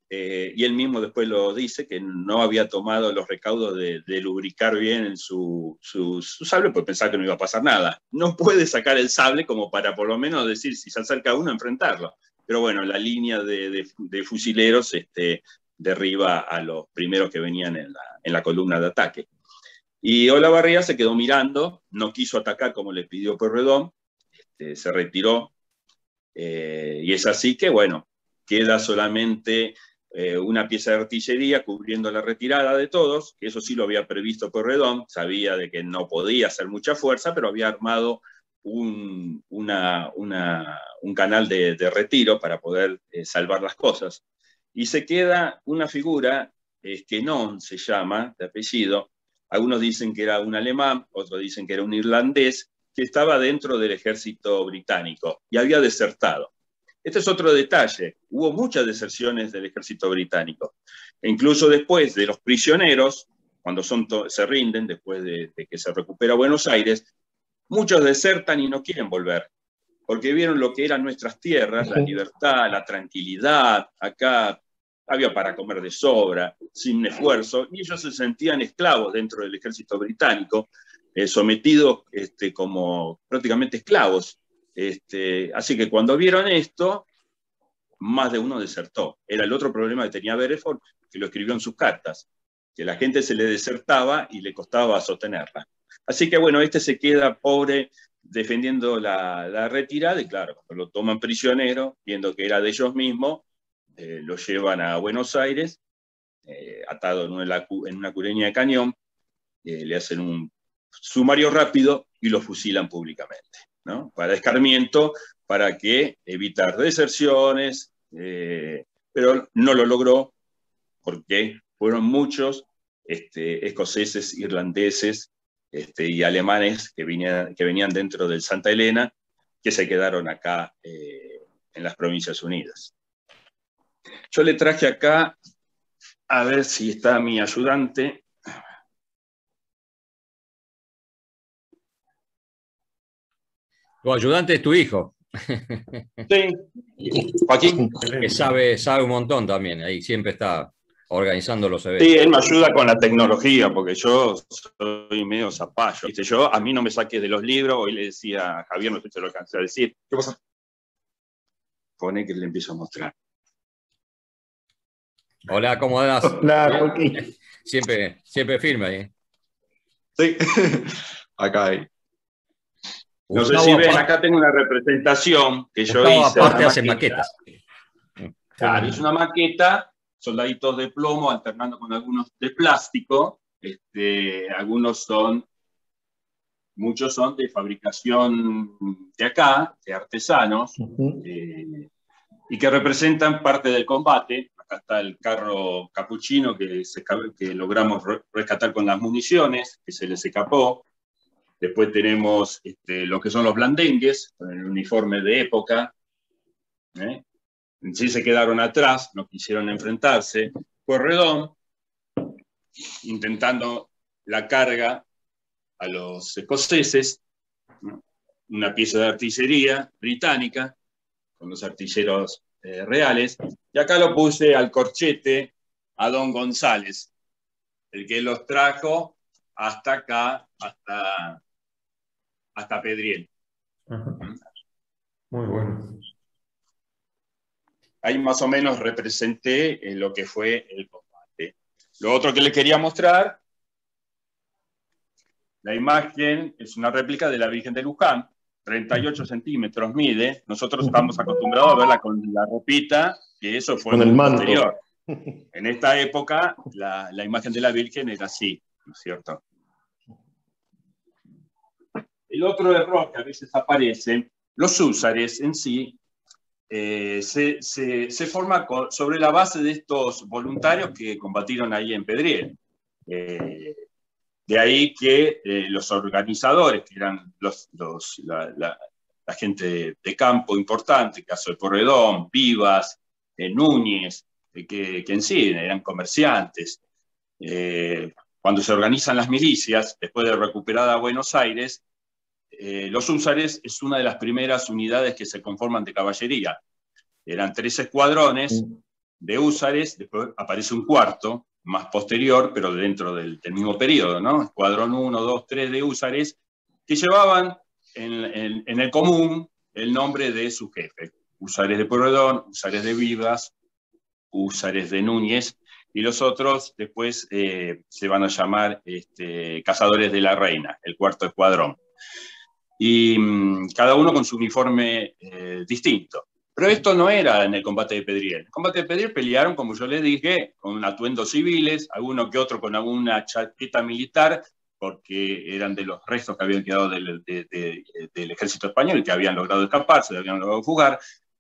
y él mismo después lo dice, que no había tomado los recaudos de lubricar bien su sable, pues pensaba que no iba a pasar nada. No puede sacar el sable como para por lo menos decir, si se acerca uno, enfrentarlo. Pero bueno, la línea de fusileros derriba a los primeros que venían en la columna de ataque. Y Olavarría se quedó mirando, no quiso atacar como le pidió Pueyrredón, se retiró, y es así que, bueno, queda solamente una pieza de artillería cubriendo la retirada de todos, que eso sí lo había previsto Pueyrredón, sabía de que no podía hacer mucha fuerza, pero había armado un canal de retiro para poder salvar las cosas. Y se queda una figura, Esquenón se llama, de apellido. Algunos dicen que era un alemán, otros dicen que era un irlandés, que estaba dentro del ejército británico y había desertado. Este es otro detalle. Hubo muchas deserciones del ejército británico. E incluso después de los prisioneros, cuando se rinden, después de que se recupera Buenos Aires, muchos desertan y no quieren volver, porque vieron lo que eran nuestras tierras, la libertad, la tranquilidad. Acá había para comer de sobra, sin esfuerzo, y ellos se sentían esclavos dentro del ejército británico, sometidos como prácticamente esclavos. Así que cuando vieron esto, más de uno desertó. Era el otro problema que tenía Bereford, que lo escribió en sus cartas, que la gente se le desertaba y le costaba sostenerla. Así que bueno, se queda pobre defendiendo la retirada, y claro, cuando lo toman prisionero, viendo que era de ellos mismos, lo llevan a Buenos Aires, atado en una cureña de cañón, le hacen un sumario rápido y lo fusilan públicamente, ¿no? Para escarmiento, para evitar deserciones, pero no lo logró, porque fueron muchos escoceses, irlandeses y alemanes que venían dentro del Santa Elena, que se quedaron acá en las Provincias Unidas. Yo le traje acá, a ver si está mi ayudante. Tu ayudante es tu hijo. Sí, Joaquín. Que sabe un montón también, ahí siempre está organizando los eventos. Sí, él me ayuda con la tecnología, porque yo soy medio zapallo. A mí no me saques de los libros. Hoy le decía a Javier, no sé si lo alcancé a decir. ¿Qué pasa? Pone que le empiezo a mostrar. Hola, ¿cómo andás? Hola, Joaquín. Siempre firme ahí. Sí, acá hay. No sé si ven, acá tengo una representación que yo hice. Aparte hace maquetas. Claro, es una maqueta, soldaditos de plomo alternando con algunos de plástico. Muchos son de fabricación de acá, de artesanos, y que representan parte del combate. Acá está el carro capuchino que logramos rescatar con las municiones, que se les escapó. Después tenemos lo que son los blandengues, con el uniforme de época. Sí se quedaron atrás, no quisieron enfrentarse. Pueyrredón, intentando la carga a los escoceses, una pieza de artillería británica, con los artilleros reales. Y acá lo puse al corchete a Don González, el que los trajo hasta acá, hasta Pedriel. Ajá. Muy bueno. Ahí más o menos representé lo que fue el combate. Lo otro que les quería mostrar, la imagen es una réplica de la Virgen de Luján, 38 centímetros mide. Nosotros estamos acostumbrados a verla con la ropita, que eso fue con el manto posterior. En esta época, la imagen de la Virgen era así, ¿no es cierto? El otro error que a veces aparece, los húsares en sí, se forma sobre la base de estos voluntarios que combatieron ahí en Pedriel. De ahí que los organizadores, que eran la gente de campo importante, caso de Pueyrredón, Vivas, Núñez, que en sí eran comerciantes. Cuando se organizan las milicias, después de recuperada Buenos Aires, los húsares es una de las primeras unidades que se conforman de caballería. Eran 3 escuadrones de húsares, después aparece un cuarto, más posterior, pero dentro del mismo periodo, ¿no? Escuadrón 1, 2, 3 de húsares, que llevaban en el común el nombre de su jefe. Húsares de Pueyrredón, húsares de Vivas, húsares de Núñez, y los otros después se van a llamar Cazadores de la Reina, el cuarto escuadrón. Y cada uno con su uniforme distinto. Pero esto no era en el combate de Pedriel. En el combate de Pedriel pelearon, como yo les dije, con atuendos civiles, alguno que otro con alguna chaqueta militar, porque eran de los restos que habían quedado del ejército español, que habían logrado escaparse, habían logrado fugar,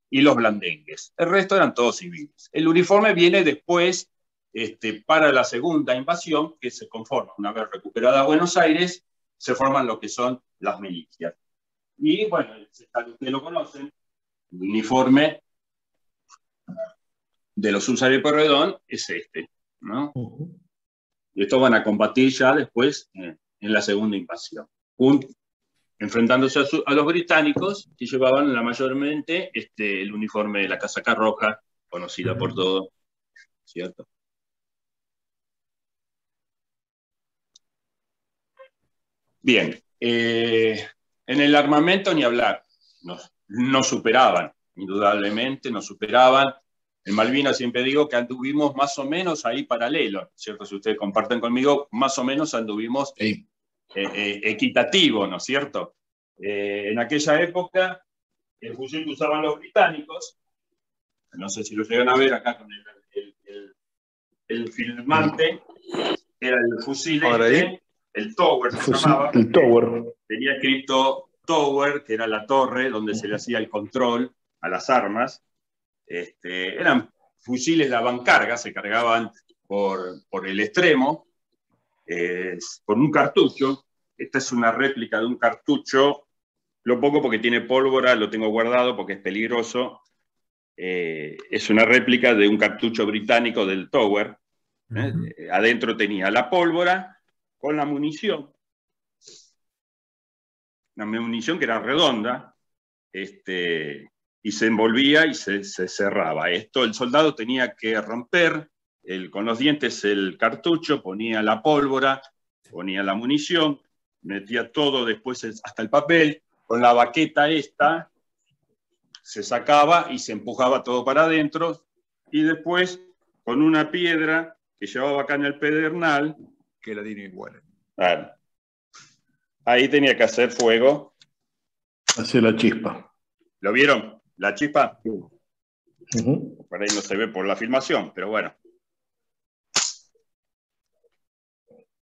y los blandengues. El resto eran todos civiles. El uniforme viene después, para la segunda invasión, que se conforma, una vez recuperada Buenos Aires, se forman lo que son las milicias. Y bueno, ustedes lo conocen, el uniforme de los húsares de Pueyrredón es ¿no? Y estos van a combatir ya después en la segunda invasión, enfrentándose a los británicos, que llevaban mayormente el uniforme de la casaca roja, conocida por todos, ¿cierto? Bien, en el armamento ni hablar, no superaban, indudablemente no superaban. En Malvinas siempre digo que anduvimos más o menos ahí paralelo, ¿cierto? Si ustedes comparten conmigo, más o menos anduvimos equitativo, ¿no es cierto? En aquella época, el fusil que usaban los británicos, no sé si lo llegan a ver acá con el filmante, era el fusil el Tower se llamaba. El Tower. Tenía escrito Tower, que era la torre donde se le hacía el control a las armas. Eran fusiles de avancarga, se cargaban por el extremo, por un cartucho. Esta es una réplica de un cartucho, lo pongo porque tiene pólvora, lo tengo guardado porque es peligroso. Es una réplica de un cartucho británico del Tower. Adentro tenía la pólvora con la munición. Una munición que era redonda, y se envolvía y se cerraba. Esto el soldado tenía que romper con los dientes el cartucho, ponía la pólvora, ponía la munición, metía todo después hasta el papel, con la baqueta esta se sacaba y se empujaba todo para adentro, y después con una piedra que llevaba acá en el pedernal, que la tiene igual. Ahí tenía que hacer fuego. Hacia la chispa. ¿Lo vieron? ¿La chispa? Por ahí no se ve por la filmación, pero bueno.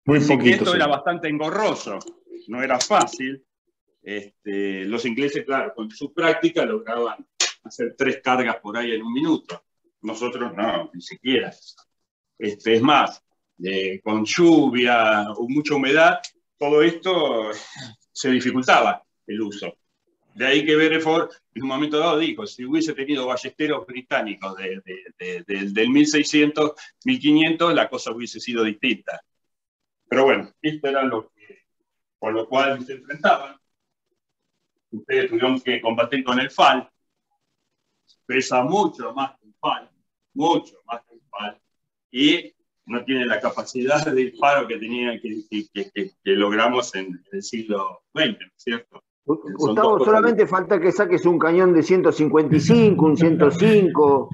Muy poquito. Esto era bastante engorroso, no era fácil. Los ingleses, claro, con su práctica lograban hacer 3 cargas por ahí en un minuto. Nosotros no, ni siquiera. Es más, con lluvia o mucha humedad, todo esto se dificultaba el uso. De ahí que Beresford en un momento dado dijo, si hubiese tenido ballesteros británicos del 1600, 1500, la cosa hubiese sido distinta. Pero bueno, esto era por lo cual se enfrentaban. Ustedes tuvieron que combatir con el FAL. Pesa mucho más que el FAL, mucho más que el FAL. Y no tiene la capacidad de disparo que logramos en el siglo XX, ¿no es cierto? Gustavo, solamente falta que saques un cañón de 155, un 105.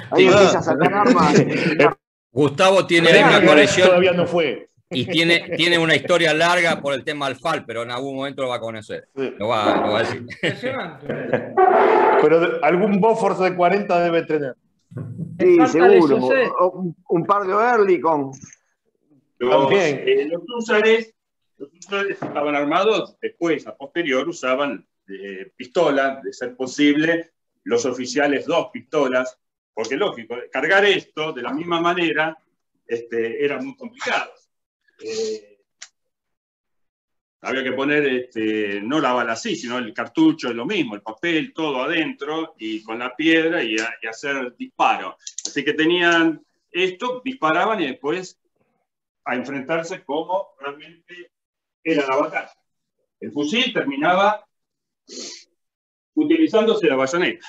Ahí empiezas a sacar armas. Gustavo tiene ahí una colección. Todavía no fue. Y tiene una historia larga por el tema del FAL, pero en algún momento lo va a conocer. Lo va a decir. Pero algún Bofors de 40 debe tener. Sí, seguro. Un par de Oerlikon. Los húsares estaban armados, después, a posterior, usaban pistolas, de ser posible, los oficiales 2 pistolas, porque lógico, cargar esto de la misma manera era muy complicado. Había que poner no la bala así, sino el cartucho es lo mismo, el papel, todo adentro, y con la piedra y hacer disparo. Así que tenían esto, disparaban y después a enfrentarse como realmente era la batalla. El fusil terminaba utilizándose la bayoneta.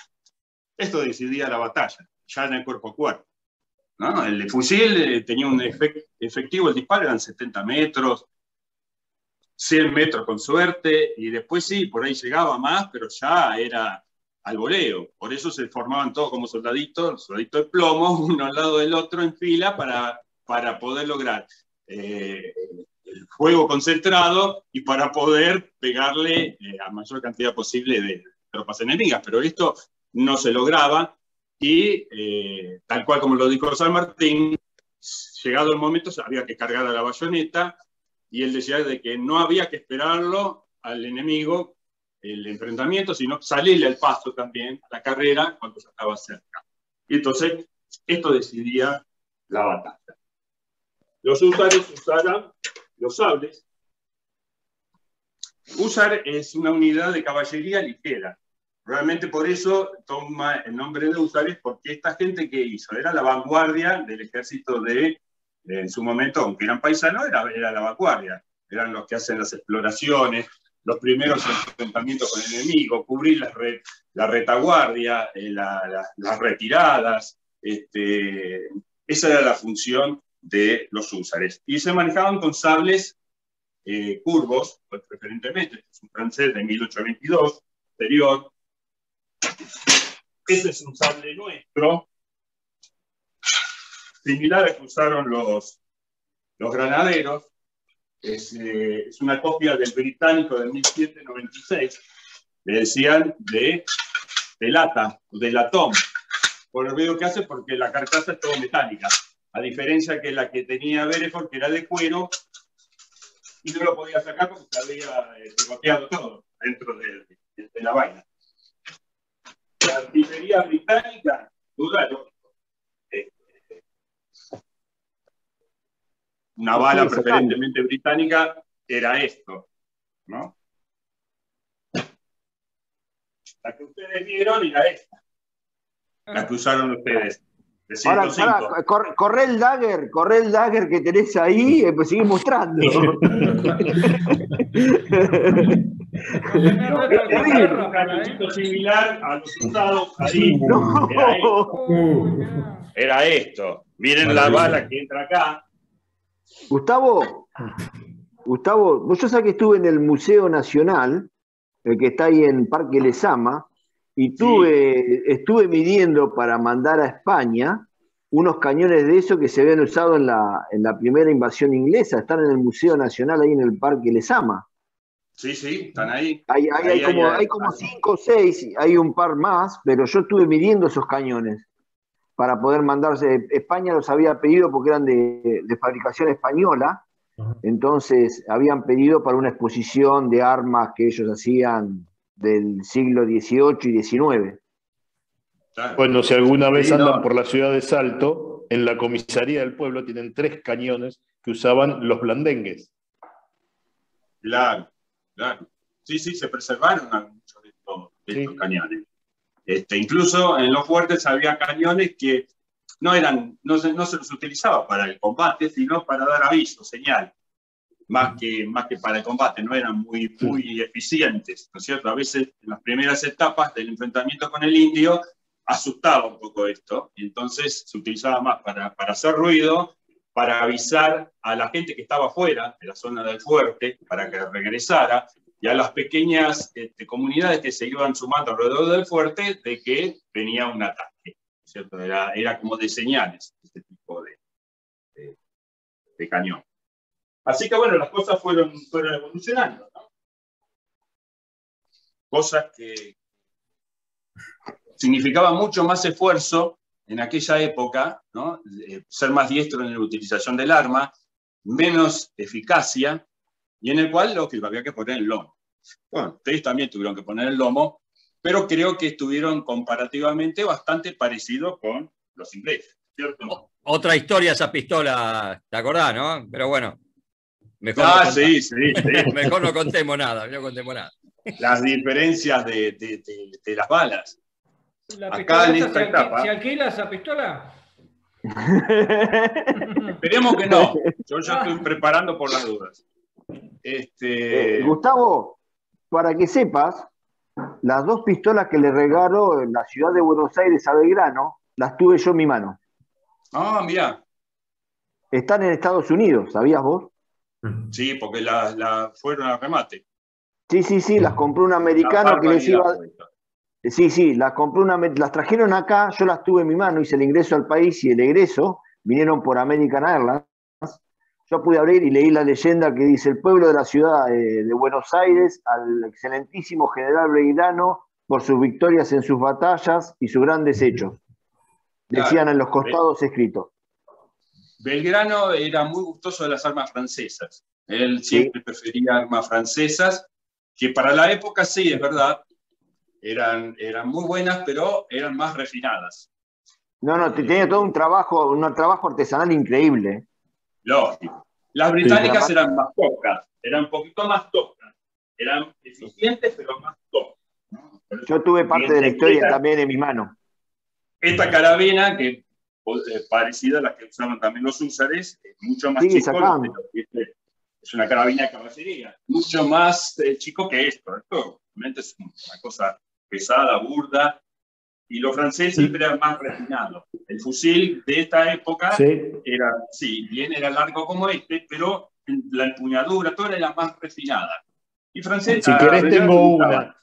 Esto decidía la batalla, ya en el cuerpo a cuerpo, ¿no? El fusil tenía un efectivo, el disparo eran 70 metros, 100 metros con suerte, y después sí, por ahí llegaba más, pero ya era al voleo. Por eso se formaban todos como soldaditos de plomo, uno al lado del otro en fila, para poder lograr el fuego concentrado y para poder pegarle a mayor cantidad posible de tropas enemigas. Pero esto no se lograba, y tal cual como lo dijo San Martín, llegado el momento había que cargar a la bayoneta, y él decía de que no había que esperarlo al enemigo el enfrentamiento, sino salirle al paso también, a la carrera, cuando ya estaba cerca. Y entonces, esto decidía la batalla. Los húsares usaban los sables. Húsar es una unidad de caballería ligera. Realmente por eso toma el nombre de húsares, porque esta gente que hizo era la vanguardia del ejército en su momento, aunque eran paisanos, era la vanguardia. Eran los que hacen las exploraciones, los primeros enfrentamientos con el enemigo, cubrir la retaguardia, las retiradas. Esa era la función de los húsares. Y se manejaban con sables curvos, pues, preferentemente. Es un francés de 1822, exterior. Este es un sable nuestro, similar al que usaron los granaderos. Es una copia del británico de 1796. Le decían de lata, de latón, por el ruido que hace, porque la carcasa es todo metálica, a diferencia que la que tenía Beresford, que era de cuero, y no lo podía sacar porque se había pegoteado todo dentro de la vaina. La artillería británica, dudaron. Una bala preferentemente británica era esto, ¿no? La que ustedes vieron era esta. La que usaron ustedes. De 105. Ahora, corre el dagger que tenés ahí, pues sigue mostrando. Un cartuchito similar a los usados ahí. Era esto. Miren la bala que entra acá. Gustavo, yo sé que estuve en el Museo Nacional, el que está ahí en Parque Lezama, y estuve midiendo para mandar a España unos cañones de esos que se habían usado en la primera invasión inglesa. Están en el Museo Nacional ahí en el Parque Lezama. Sí, están ahí. Hay como 5 o 6, hay un par más, pero yo estuve midiendo esos cañones para poder mandarse. España los había pedido porque eran de fabricación española, entonces habían pedido para una exposición de armas que ellos hacían del siglo XVIII y XIX. Claro. Bueno, si alguna vez andan por la ciudad de Salto, en la comisaría del pueblo tienen 3 cañones que usaban los blandengues. Claro. Sí, se preservaron muchos de estos cañones. Incluso en los fuertes había cañones que no se los utilizaba para el combate, sino para dar aviso, señal. Más que para el combate, no eran muy eficientes, ¿no es cierto? A veces en las primeras etapas del enfrentamiento con el indio asustaba un poco esto, y entonces se utilizaba más para hacer ruido, para avisar a la gente que estaba fuera de la zona del fuerte, para que regresara, y a las pequeñas comunidades que se iban sumando alrededor del fuerte de que venía un ataque, ¿cierto? Era como de señales, este tipo de cañón. Así que bueno, las cosas fueron evolucionando, ¿no? Cosas que significaban mucho más esfuerzo en aquella época, ¿no? Ser más diestro en la utilización del arma, menos eficacia, y en el cual lo que había que poner el lomo. Bueno, ustedes también tuvieron que poner el lomo, pero creo que estuvieron comparativamente bastante parecidos con los ingleses, ¿cierto? Otra historia esa pistola, ¿te acordás, no? Pero bueno. Mejor sí. Mejor no contemos nada. Las diferencias de las balas. Acá en esta etapa. ¿Se alquila esa pistola? Esperemos que no. Yo ya estoy preparando por las dudas. Gustavo, para que sepas, las 2 pistolas que le regaló en la ciudad de Buenos Aires a Belgrano, las tuve yo en mi mano. Ah, mirá. Están en Estados Unidos, ¿sabías vos? Sí, porque fueron a remate. Sí, las compró un americano que les iba... Sí, las trajeron acá, yo las tuve en mi mano, hice el ingreso al país y el egreso, vinieron por American Airlines. Yo pude abrir y leí la leyenda que dice: el pueblo de la ciudad de Buenos Aires al excelentísimo general Belgrano por sus victorias en sus batallas y sus grandes hechos. Decían en los costados escritos. Belgrano era muy gustoso de las armas francesas. Él siempre prefería armas francesas, que para la época sí, es verdad, eran muy buenas, pero eran más refinadas. No, tenía todo un trabajo artesanal increíble. Lógico. Las británicas eran más toscas, eran un poquito más toscas. Eran eficientes, pero más toscas, ¿no? Yo tuve parte de la historia también en mi mano. Esta carabina, que parecida a la que usaban también los húsares, es mucho más chico. Es una carabina de caballería, mucho más chico que esto. Esto realmente es una cosa pesada, burda, y los franceses siempre eran más refinados. El fusil de esta época era largo como este, pero la empuñadura, toda era más refinada. Y francés, si querés tengo una.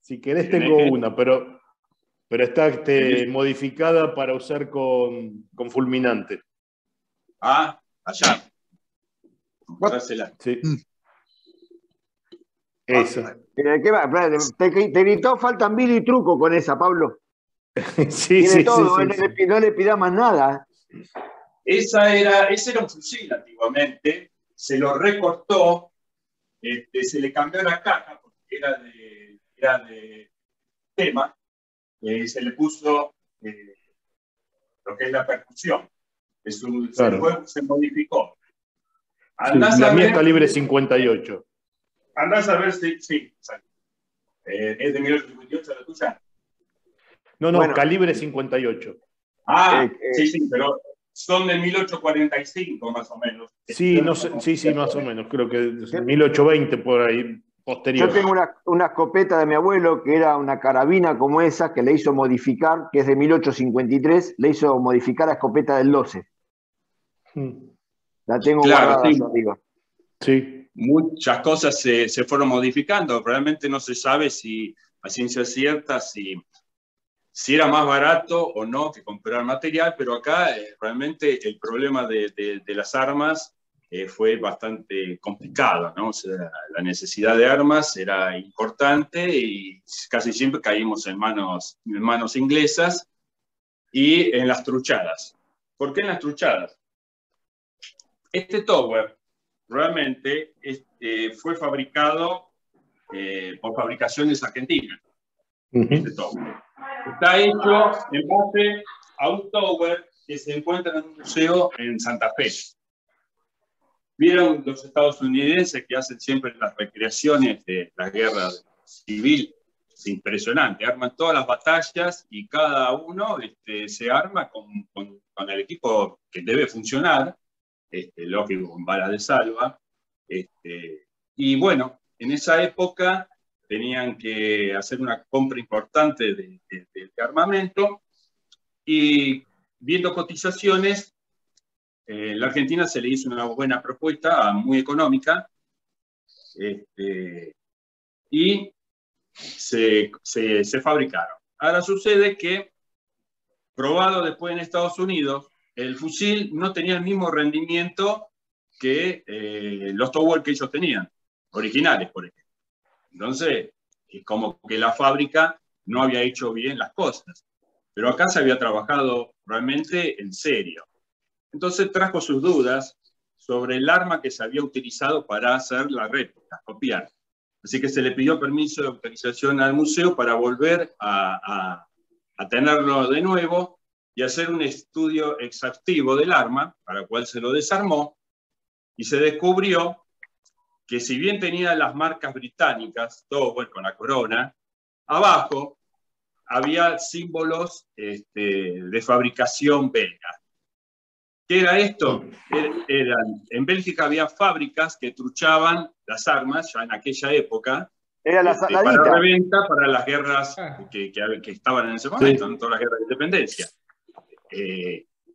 Si querés tengo una, pero está modificada para usar con fulminante. Ah, allá. Sí. Esa. Te gritó, faltan mil y truco con esa, Pablo. Tiene todo, no le pidas más nada. Ese era un fusil antiguamente, se lo recortó, se le cambió la caja porque era de tema, se le puso lo que es la percusión. Se modificó. La mía es calibre 58. Andás a ver si... Sí, exacto. ¿Es de 1858 la tuya? No, calibre 58. Sí, pero son de 1845 más o menos. Sí, no sé, sí, más o menos. Creo que 1820 por ahí. posterior. Yo tengo una escopeta de mi abuelo que era una carabina como esa, que le hizo modificar, que es de 1853, le hizo modificar a escopeta del 12. La tengo guardada, sí. amigo. Sí. Muchas cosas se fueron modificando. Realmente no se sabe si, a ciencia cierta, si era más barato o no que comprar material, pero acá realmente el problema de las armas fue bastante complicado, ¿no? O sea, la necesidad de armas era importante y casi siempre caímos en manos inglesas y en las truchadas. ¿Por qué en las truchadas? Este Tower realmente fue fabricado por fabricaciones argentinas. Este Tower está hecho en base a un Tower que se encuentra en un museo en Santa Fe. Vieron los estadounidenses que hacen siempre las recreaciones de la guerra civil. Es impresionante, arman todas las batallas y cada uno se arma con el equipo que debe funcionar, lógico, con balas de salva. Y bueno, en esa época tenían que hacer una compra importante de armamento y viendo cotizaciones, la Argentina se le hizo una buena propuesta, muy económica, y se fabricaron. Ahora sucede que, probado después en Estados Unidos, el fusil no tenía el mismo rendimiento que los Tower que ellos tenían, originales, por ejemplo. Entonces, es como que la fábrica no había hecho bien las cosas. Pero acá se había trabajado realmente en serio. Entonces trajo sus dudas sobre el arma que se había utilizado para hacer la réplica, copiar. Así que se le pidió permiso de autorización al museo para volver a tenerlo de nuevo y hacer un estudio exhaustivo del arma, para el cual se lo desarmó, y se descubrió que si bien tenía las marcas británicas, Tower con la corona, abajo había símbolos de fabricación belga. ¿Qué era esto? En Bélgica había fábricas que truchaban las armas, ya en aquella época, para reventa, para las guerras que estaban en ese momento, ¿no? Todas las guerras de independencia.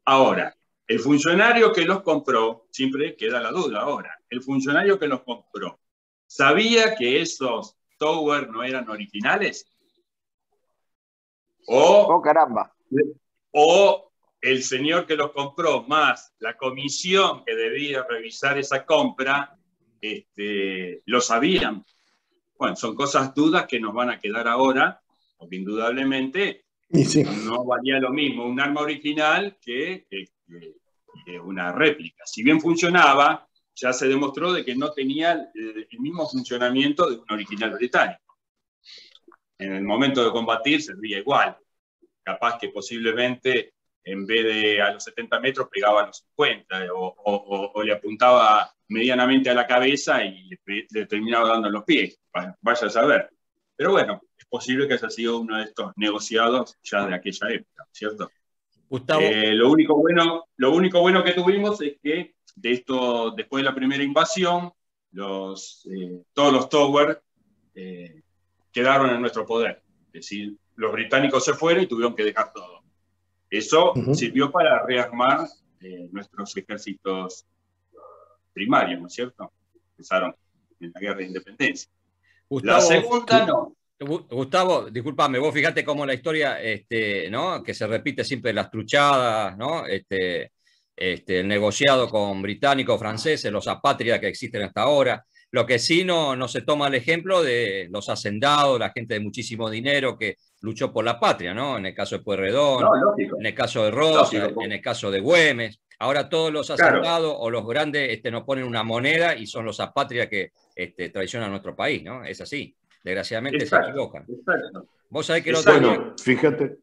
Ahora, el funcionario que los compró, siempre queda la duda ahora, el funcionario que los compró, ¿sabía que esos Tower no eran originales? Oh, caramba. O el señor que los compró, más la comisión que debía revisar esa compra, lo sabían. Bueno, son dudas que nos van a quedar ahora, porque indudablemente no valía lo mismo un arma original que una réplica. Si bien funcionaba, ya se demostró de que no tenía el mismo funcionamiento de un original británico. En el momento de combatir servía igual. Capaz que posiblemente en vez de a los 70 metros pegaba a los 50 o le apuntaba medianamente a la cabeza y le terminaba dando en los pies. Vaya a saber. Pero bueno, es posible que haya sido uno de estos negociados ya de aquella época, ¿cierto? Gustavo. Lo único bueno que tuvimos es que después de la primera invasión, todos los Tower quedaron en nuestro poder. Es decir, los británicos se fueron y tuvieron que dejar todo. Eso sirvió para rearmar nuestros ejércitos primarios, ¿no es cierto? Empezaron en la guerra de independencia. Gustavo, la segunda no. Gustavo, discúlpame, vos fíjate cómo la historia, ¿no? Que se repite siempre las truchadas, ¿no? El negociado con británicos, franceses, los apátridas que existen hasta ahora. Lo que sí no se toma el ejemplo de los hacendados, la gente de muchísimo dinero que luchó por la patria, ¿no? En el caso de Pueyrredón, en el caso de Rosa, en el caso de Güemes. Ahora todos los hacendados o los grandes nos ponen una moneda y son los apátridas que traicionan a nuestro país, ¿no? Es así. Desgraciadamente se equivocan. Exacto. Vos sabés que fíjate.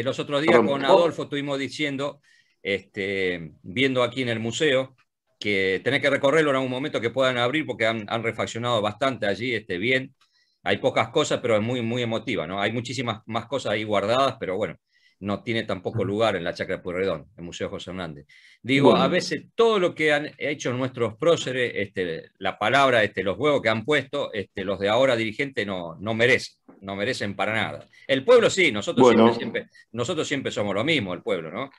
Los otros días con Adolfo estuvimos diciendo, viendo aquí en el museo, que tenés que recorrerlo en algún momento que puedan abrir porque han refaccionado bastante allí, bien. Hay pocas cosas, pero es muy, muy emotiva, ¿no? Hay muchísimas más cosas ahí guardadas, pero bueno, no tiene tampoco lugar en la Chacra de Pueyrredón, el Museo José Hernández. Digo, bueno, a veces todo lo que han hecho nuestros próceres, la palabra, los huevos que han puesto, los de ahora dirigentes no merecen para nada. El pueblo sí, nosotros siempre somos lo mismo, el pueblo, ¿no?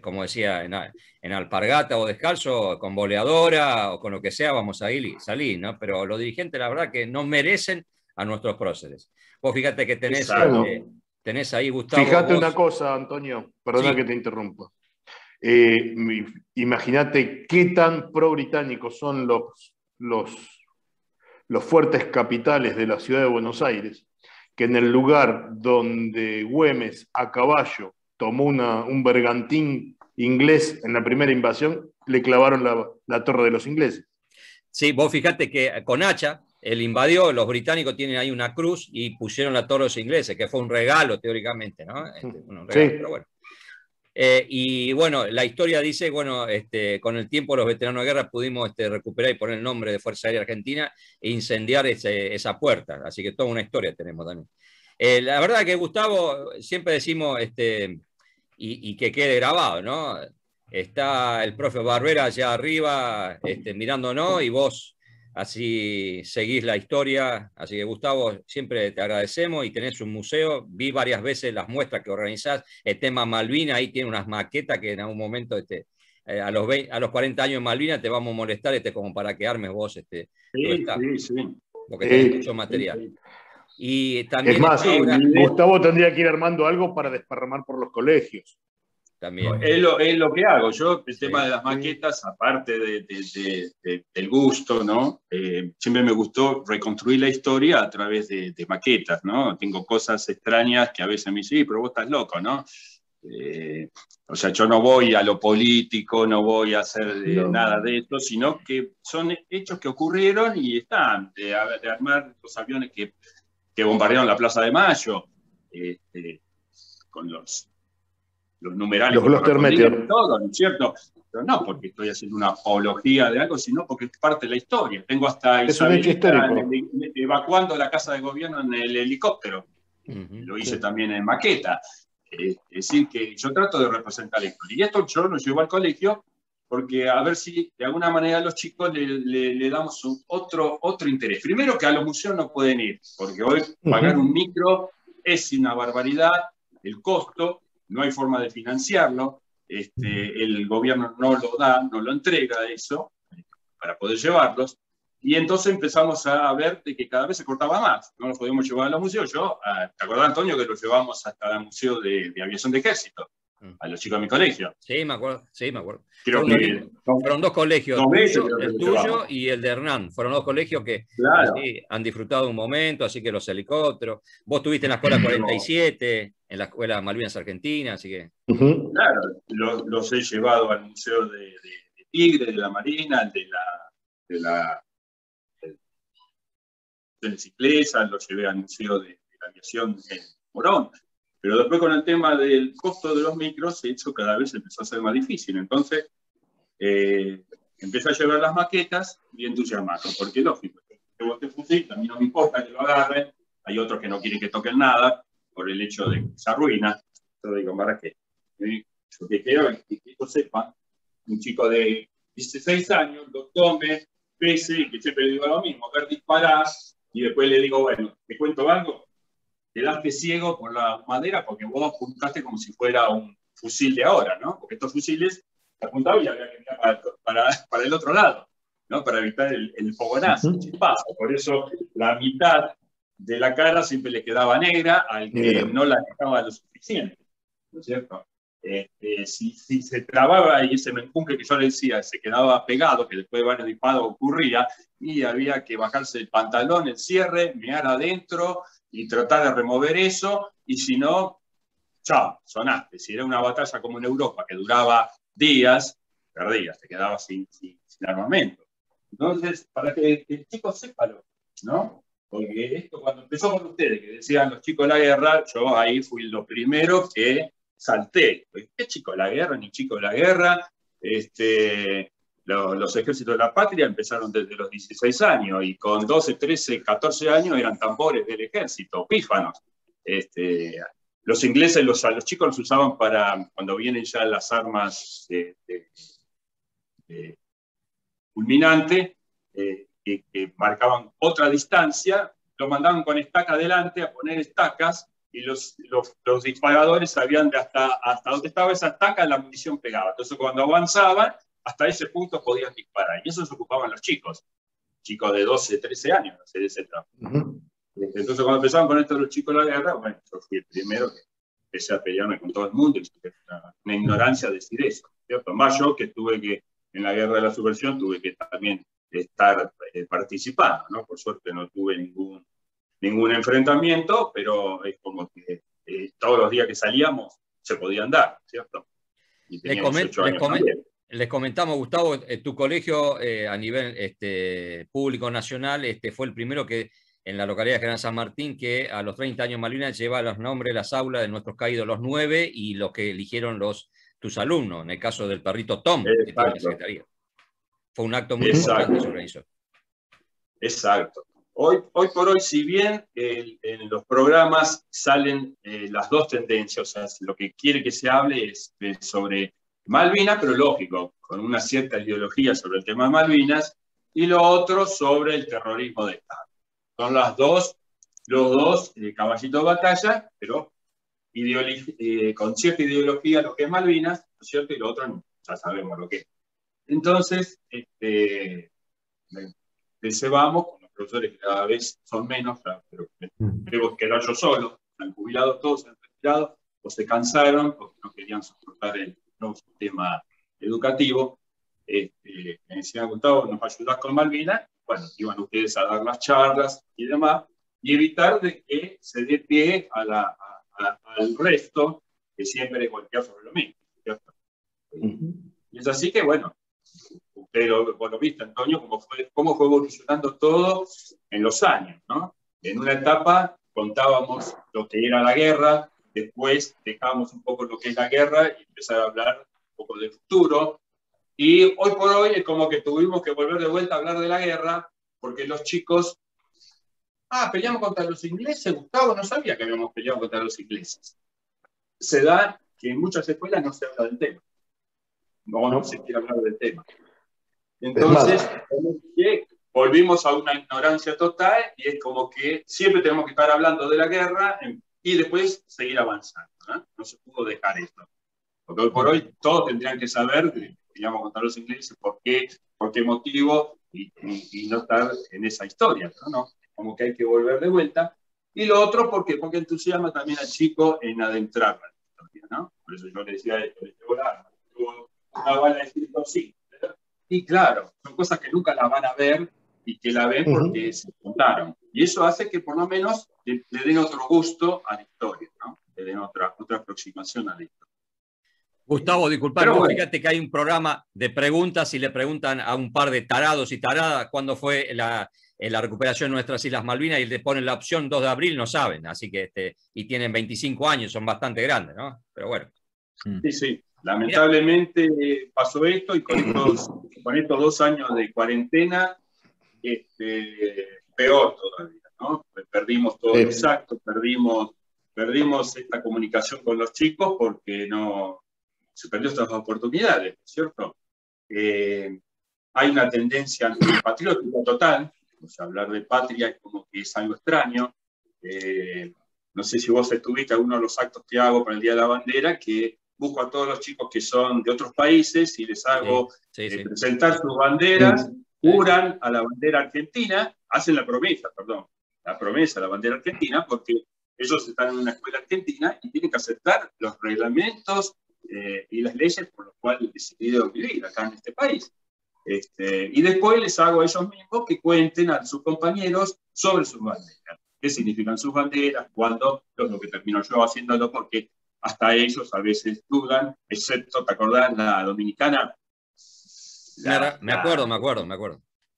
Como decía, en alpargata o descalzo, con boleadora o con lo que sea, vamos a salir, ¿no? Pero los dirigentes, la verdad, que no merecen a nuestros próceres. Vos fíjate que tenés ahí, Gustavo. Fíjate una cosa, Antonio, perdona que te interrumpa. Imagínate qué tan pro-británicos son los fuertes capitales de la ciudad de Buenos Aires, que en el lugar donde Güemes a caballo tomó un bergantín inglés en la primera invasión, le clavaron la torre de los ingleses. Sí, vos fíjate que con hacha, él invadió, los británicos tienen ahí una cruz y pusieron la torre de los ingleses, que fue un regalo teóricamente, ¿no? Un regalo, sí. Pero bueno. Y bueno, la historia dice, bueno, con el tiempo los veteranos de guerra pudimos recuperar y poner el nombre de Fuerza Aérea Argentina e incendiar esa puerta. Así que toda una historia tenemos también. La verdad que, Gustavo, siempre decimos, y que quede grabado, ¿no? Está el profe Barbera allá arriba mirándonos y vos así seguís la historia. Así que, Gustavo, siempre te agradecemos y tenés un museo. Vi varias veces las muestras que organizás. El tema Malvinas, ahí tiene unas maquetas que en algún momento a los 40 años de Malvinas te vamos a molestar como para que armes vos sí. Porque tenés mucho material. Y también es más, Gustavo tendría que ir armando algo para desparramar por los colegios. También. Es lo que hago. Yo, el tema de las maquetas, aparte del gusto, ¿no? Siempre me gustó reconstruir la historia a través de maquetas, ¿no? Tengo cosas extrañas que a veces me dicen, sí, pero vos estás loco, ¿no? O sea, yo no voy a lo político, no voy a hacer nada de esto, sino que son hechos que ocurrieron y están, de armar los aviones que bombardearon la Plaza de Mayo, con los numerales. Los Gloster Meteor. Todo, ¿no es cierto? Pero no porque estoy haciendo una apología de algo, sino porque es parte de la historia. Tengo hasta Isabelita evacuando la casa de gobierno en el helicóptero. Lo hice también en maqueta. Es decir, que yo trato de representar la historia. Y esto yo lo llevo al colegio porque a ver si de alguna manera a los chicos le damos otro interés. Primero, que a los museos no pueden ir, porque hoy pagar un micro es una barbaridad, el costo, no hay forma de financiarlo, el gobierno no lo da, no lo entrega eso, para poder llevarlos, y entonces empezamos a ver de que cada vez se cortaba más, no los podíamos llevar a los museos. ¿Te acordás, Antonio, que los llevamos hasta el Museo de Aviación de Ejército? A los chicos de mi colegio. Sí, me acuerdo. Fueron dos colegios, el tuyo y el de Hernán. Fueron dos colegios que han disfrutado un momento, así que los helicópteros. Vos estuviste en la escuela 47, en la escuela Malvinas Argentina, así que... Claro, los he llevado al Museo de Tigre, de la Marina, de la Ciclesa, los llevé al Museo de la Aviación en Morón. Pero después, con el tema del costo de los micros, eso cada vez empezó a ser más difícil. Entonces, empecé a llevar las maquetas y entusiasmado, porque lógico, que vos te fusil, a mí no me importa que lo agarren, hay otros que no quieren que toquen nada por el hecho de que se arruina. Yo digo, ¿para qué? Lo que quiero es que esto sepa, un chico de 16 años lo tome, pese, y que siempre le digo lo mismo, ver disparar, y después le digo, bueno, ¿te cuento algo? Quedaste ciego por la madera porque vos apuntaste como si fuera un fusil de ahora, ¿no? Porque estos fusiles se apuntaban y había que mirar para el otro lado, ¿no? Para evitar el fogonazo, el chispazo. Por eso la mitad de la cara siempre le quedaba negra al que no la dejaba lo suficiente, ¿no es cierto? Si se trababa y ese menjunje que yo le decía se quedaba pegado, que después de varios disparos ocurría, y había que bajarse el pantalón, el cierre, mear adentro y tratar de remover eso, y si no, chao, sonaste. Si era una batalla como en Europa, que duraba días, perdías, te quedabas sin armamento. Entonces, para que el chico sépalo, ¿no? Porque esto, cuando empezó con ustedes, que decían los chicos de la guerra, yo ahí fui lo primero que salté. ¿Qué chico de la guerra? Ni chico de la guerra. Los ejércitos de la patria empezaron desde los 16 años y con 12, 13, 14 años eran tambores del ejército, pífanos. los ingleses, a los chicos los usaban para, cuando vienen ya las armas fulminantes, que marcaban otra distancia, los mandaban con estaca adelante a poner estacas, y los disparadores sabían de hasta dónde estaba esa estaca, la munición pegaba. Entonces cuando avanzaban, hasta ese punto podían disparar. Y eso se ocupaban los chicos de 12, 13 años, hacer ese trabajo. Entonces cuando empezaban con esto los chicos de la guerra, bueno, yo fui el primero que empecé a pelearme con todo el mundo, y una ignorancia decir eso, ¿cierto? Más yo que en la guerra de la subversión tuve que también estar participando, ¿no? Por suerte no tuve ningún enfrentamiento, pero es como que todos los días que salíamos se podían dar, ¿cierto? Y tenía 18 años también. Les comentamos, Gustavo, tu colegio a nivel público nacional fue el primero que en la localidad de General San Martín, que a los 30 años Malvinas lleva los nombres, las aulas de nuestros caídos, los 9, y los que eligieron tus alumnos, en el caso del perrito Tom, que tiene la secretaría. Fue un acto muy importante que se organizó. Exacto. Hoy por hoy, si bien en los programas salen las dos tendencias, o sea, lo que quiere que se hable es sobre Malvinas, pero lógico, con una cierta ideología sobre el tema de Malvinas, y lo otro sobre el terrorismo de Estado. Son los dos caballitos de batalla, pero con cierta ideología lo que es Malvinas, ¿no es cierto? Y lo otro no, ya sabemos lo que es. Entonces, vamos con los profesores que cada vez son menos, pero creo que era yo solo, se han jubilado todos, se han retirado, o se cansaron, porque no querían soportar el nuevo sistema educativo. Me decían, Gustavo, ¿nos ayudás con Malvinas? Bueno, iban ustedes a dar las charlas y demás, y evitar de que se dé pie al resto, que siempre golpea sobre lo mismo, ¿cierto? Y es así que, bueno, pero bueno, viste, Antonio, cómo fue evolucionando todo en los años, ¿no? En una etapa contábamos lo que era la guerra, después dejábamos un poco lo que es la guerra y empezar a hablar un poco del futuro. Y hoy por hoy es como que tuvimos que volver de vuelta a hablar de la guerra, porque los chicos, peleamos contra los ingleses, Gustavo, no sabía que habíamos peleado contra los ingleses. Se da que en muchas escuelas no se habla del tema, no se quiere hablar del tema. Entonces, volvimos a una ignorancia total, y es como que siempre tenemos que estar hablando de la guerra y después seguir avanzando, ¿no? No se pudo dejar esto. Porque hoy por hoy todos tendrían que saber que peleamos contra los ingleses, por qué motivo, y no estar en esa historia, ¿no? Como que hay que volver de vuelta. Y lo otro, porque entusiasma también al chico en adentrar la historia, ¿no? Por eso yo le decía a esto, le llevo una bala de escrito así. Y claro, son cosas que nunca las van a ver y que la ven porque se contaron. Y eso hace que por lo menos le den otro gusto a la historia, ¿no? Le den otra aproximación a la historia. Gustavo, disculpame, fíjate que hay un programa de preguntas y le preguntan a un par de tarados y taradas cuándo fue la recuperación de nuestras Islas Malvinas, y le ponen la opción 2 de abril, no saben, así que y tienen 25 años, son bastante grandes, ¿no? Pero bueno. Sí. Lamentablemente pasó esto, y con estos 2 años de cuarentena, peor todavía, ¿no? Perdimos todos los actos, perdimos esta comunicación con los chicos porque se perdió estas oportunidades, ¿cierto? Hay una tendencia antipatriótica total, o sea, hablar de patria es como que es algo extraño. No sé si vos estuviste en uno de los actos que hago para el Día de la Bandera, que busco a todos los chicos que son de otros países y les hago presentar sus banderas, juran a la bandera argentina, hacen la promesa a la bandera argentina, porque ellos están en una escuela argentina y tienen que aceptar los reglamentos y las leyes por las cuales han decidido vivir acá en este país. Y después les hago a ellos mismos que cuenten a sus compañeros sobre sus banderas, qué significan sus banderas, cuándo, lo que termino yo haciéndolo, porque hasta ellos a veces dudan, excepto, ¿te acordás? La dominicana. Me acuerdo.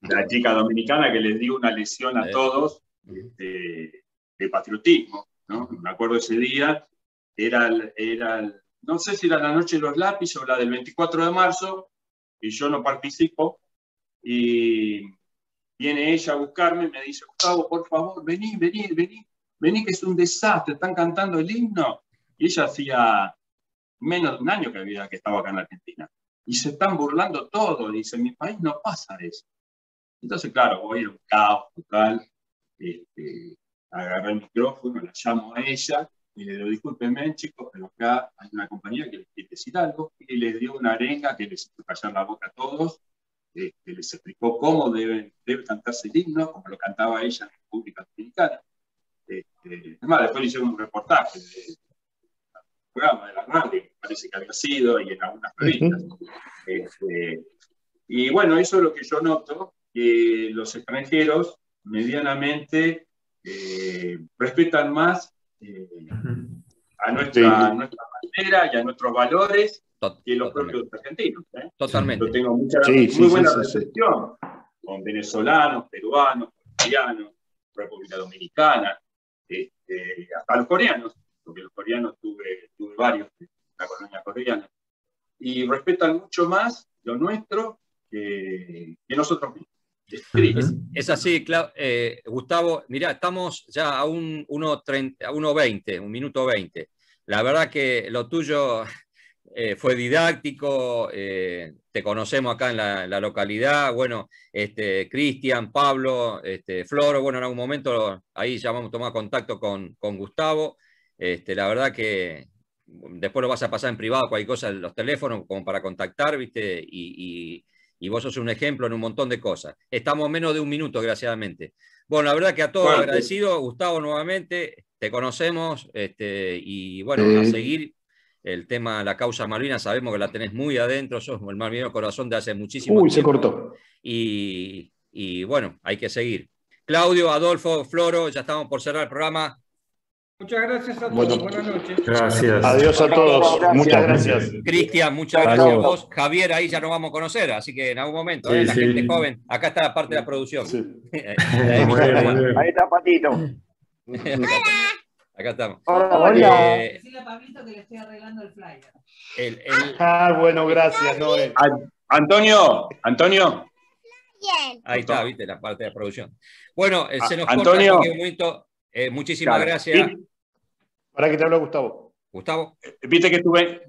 La chica dominicana que les dio una lección a todos de patriotismo, ¿no? Me acuerdo ese día, no sé si era la noche de los lápices o la del 24 de marzo, y yo no participo, y viene ella a buscarme y me dice, Gustavo, por favor, vení, que es un desastre, están cantando el himno, Y ella hacía menos de un año que estaba acá en Argentina. Y se están burlando todos. Dice, en mi país no pasa eso. Entonces, claro, voy a un caos total. Agarré el micrófono, la llamo a ella y le digo, discúlpenme, chicos, pero acá hay una compañía que les quiere decir algo. Y les dio una arenga que les hizo callar la boca a todos. Les explicó cómo debe cantarse el himno, como lo cantaba ella en la República Dominicana. Además, después le hicieron un reportaje del programa de la radio, parece que había sido, y en algunas revistas. Y bueno, eso es lo que yo noto, que los extranjeros medianamente respetan más a nuestra bandera y a nuestros valores que los propios argentinos. Totalmente. Yo tengo muy buena recepción con venezolanos, peruanos, colombianos, República Dominicana, hasta los coreanos, porque los coreanos tuve varios de la colonia coreana, y respetan mucho más lo nuestro que nosotros mismos. Es así, Gustavo. Mirá, estamos ya a 1:20, 1 minuto 20. La verdad que lo tuyo fue didáctico, te conocemos acá en la localidad. Bueno, Cristian, Pablo, Floro, bueno, en algún momento ahí ya vamos a tomar contacto con Gustavo. La verdad que después lo vas a pasar en privado, cualquier cosa, los teléfonos como para contactar, ¿viste? Y vos sos un ejemplo en un montón de cosas. Estamos menos de 1 minuto, desgraciadamente. Bueno, la verdad que a todos agradecido, Gustavo, nuevamente, te conocemos, y bueno, a seguir el tema, la causa Malvinas, sabemos que la tenés muy adentro, sos el malvinero corazón de hace muchísimo tiempo. Se cortó. Y bueno, hay que seguir. Claudio, Adolfo, Floro, ya estamos por cerrar el programa. Muchas gracias a todos. Buenas noches. Gracias. Adiós a todos. Muchas gracias. Cristian, muchas gracias a vos. Javier, ahí ya nos vamos a conocer, así que en algún momento, la gente joven. Acá está la parte de la producción. Sí. Ahí está Patito. Acá estamos. Hola. Decirle a Pablito que le estoy arreglando el flyer. Bueno, gracias, Noé. Antonio. Ahí está, viste, la parte de la producción. Bueno, se nos Antonio. corta en un momento. Muchísimas gracias. ¿Para qué te habla Gustavo? Gustavo. Viste que estuve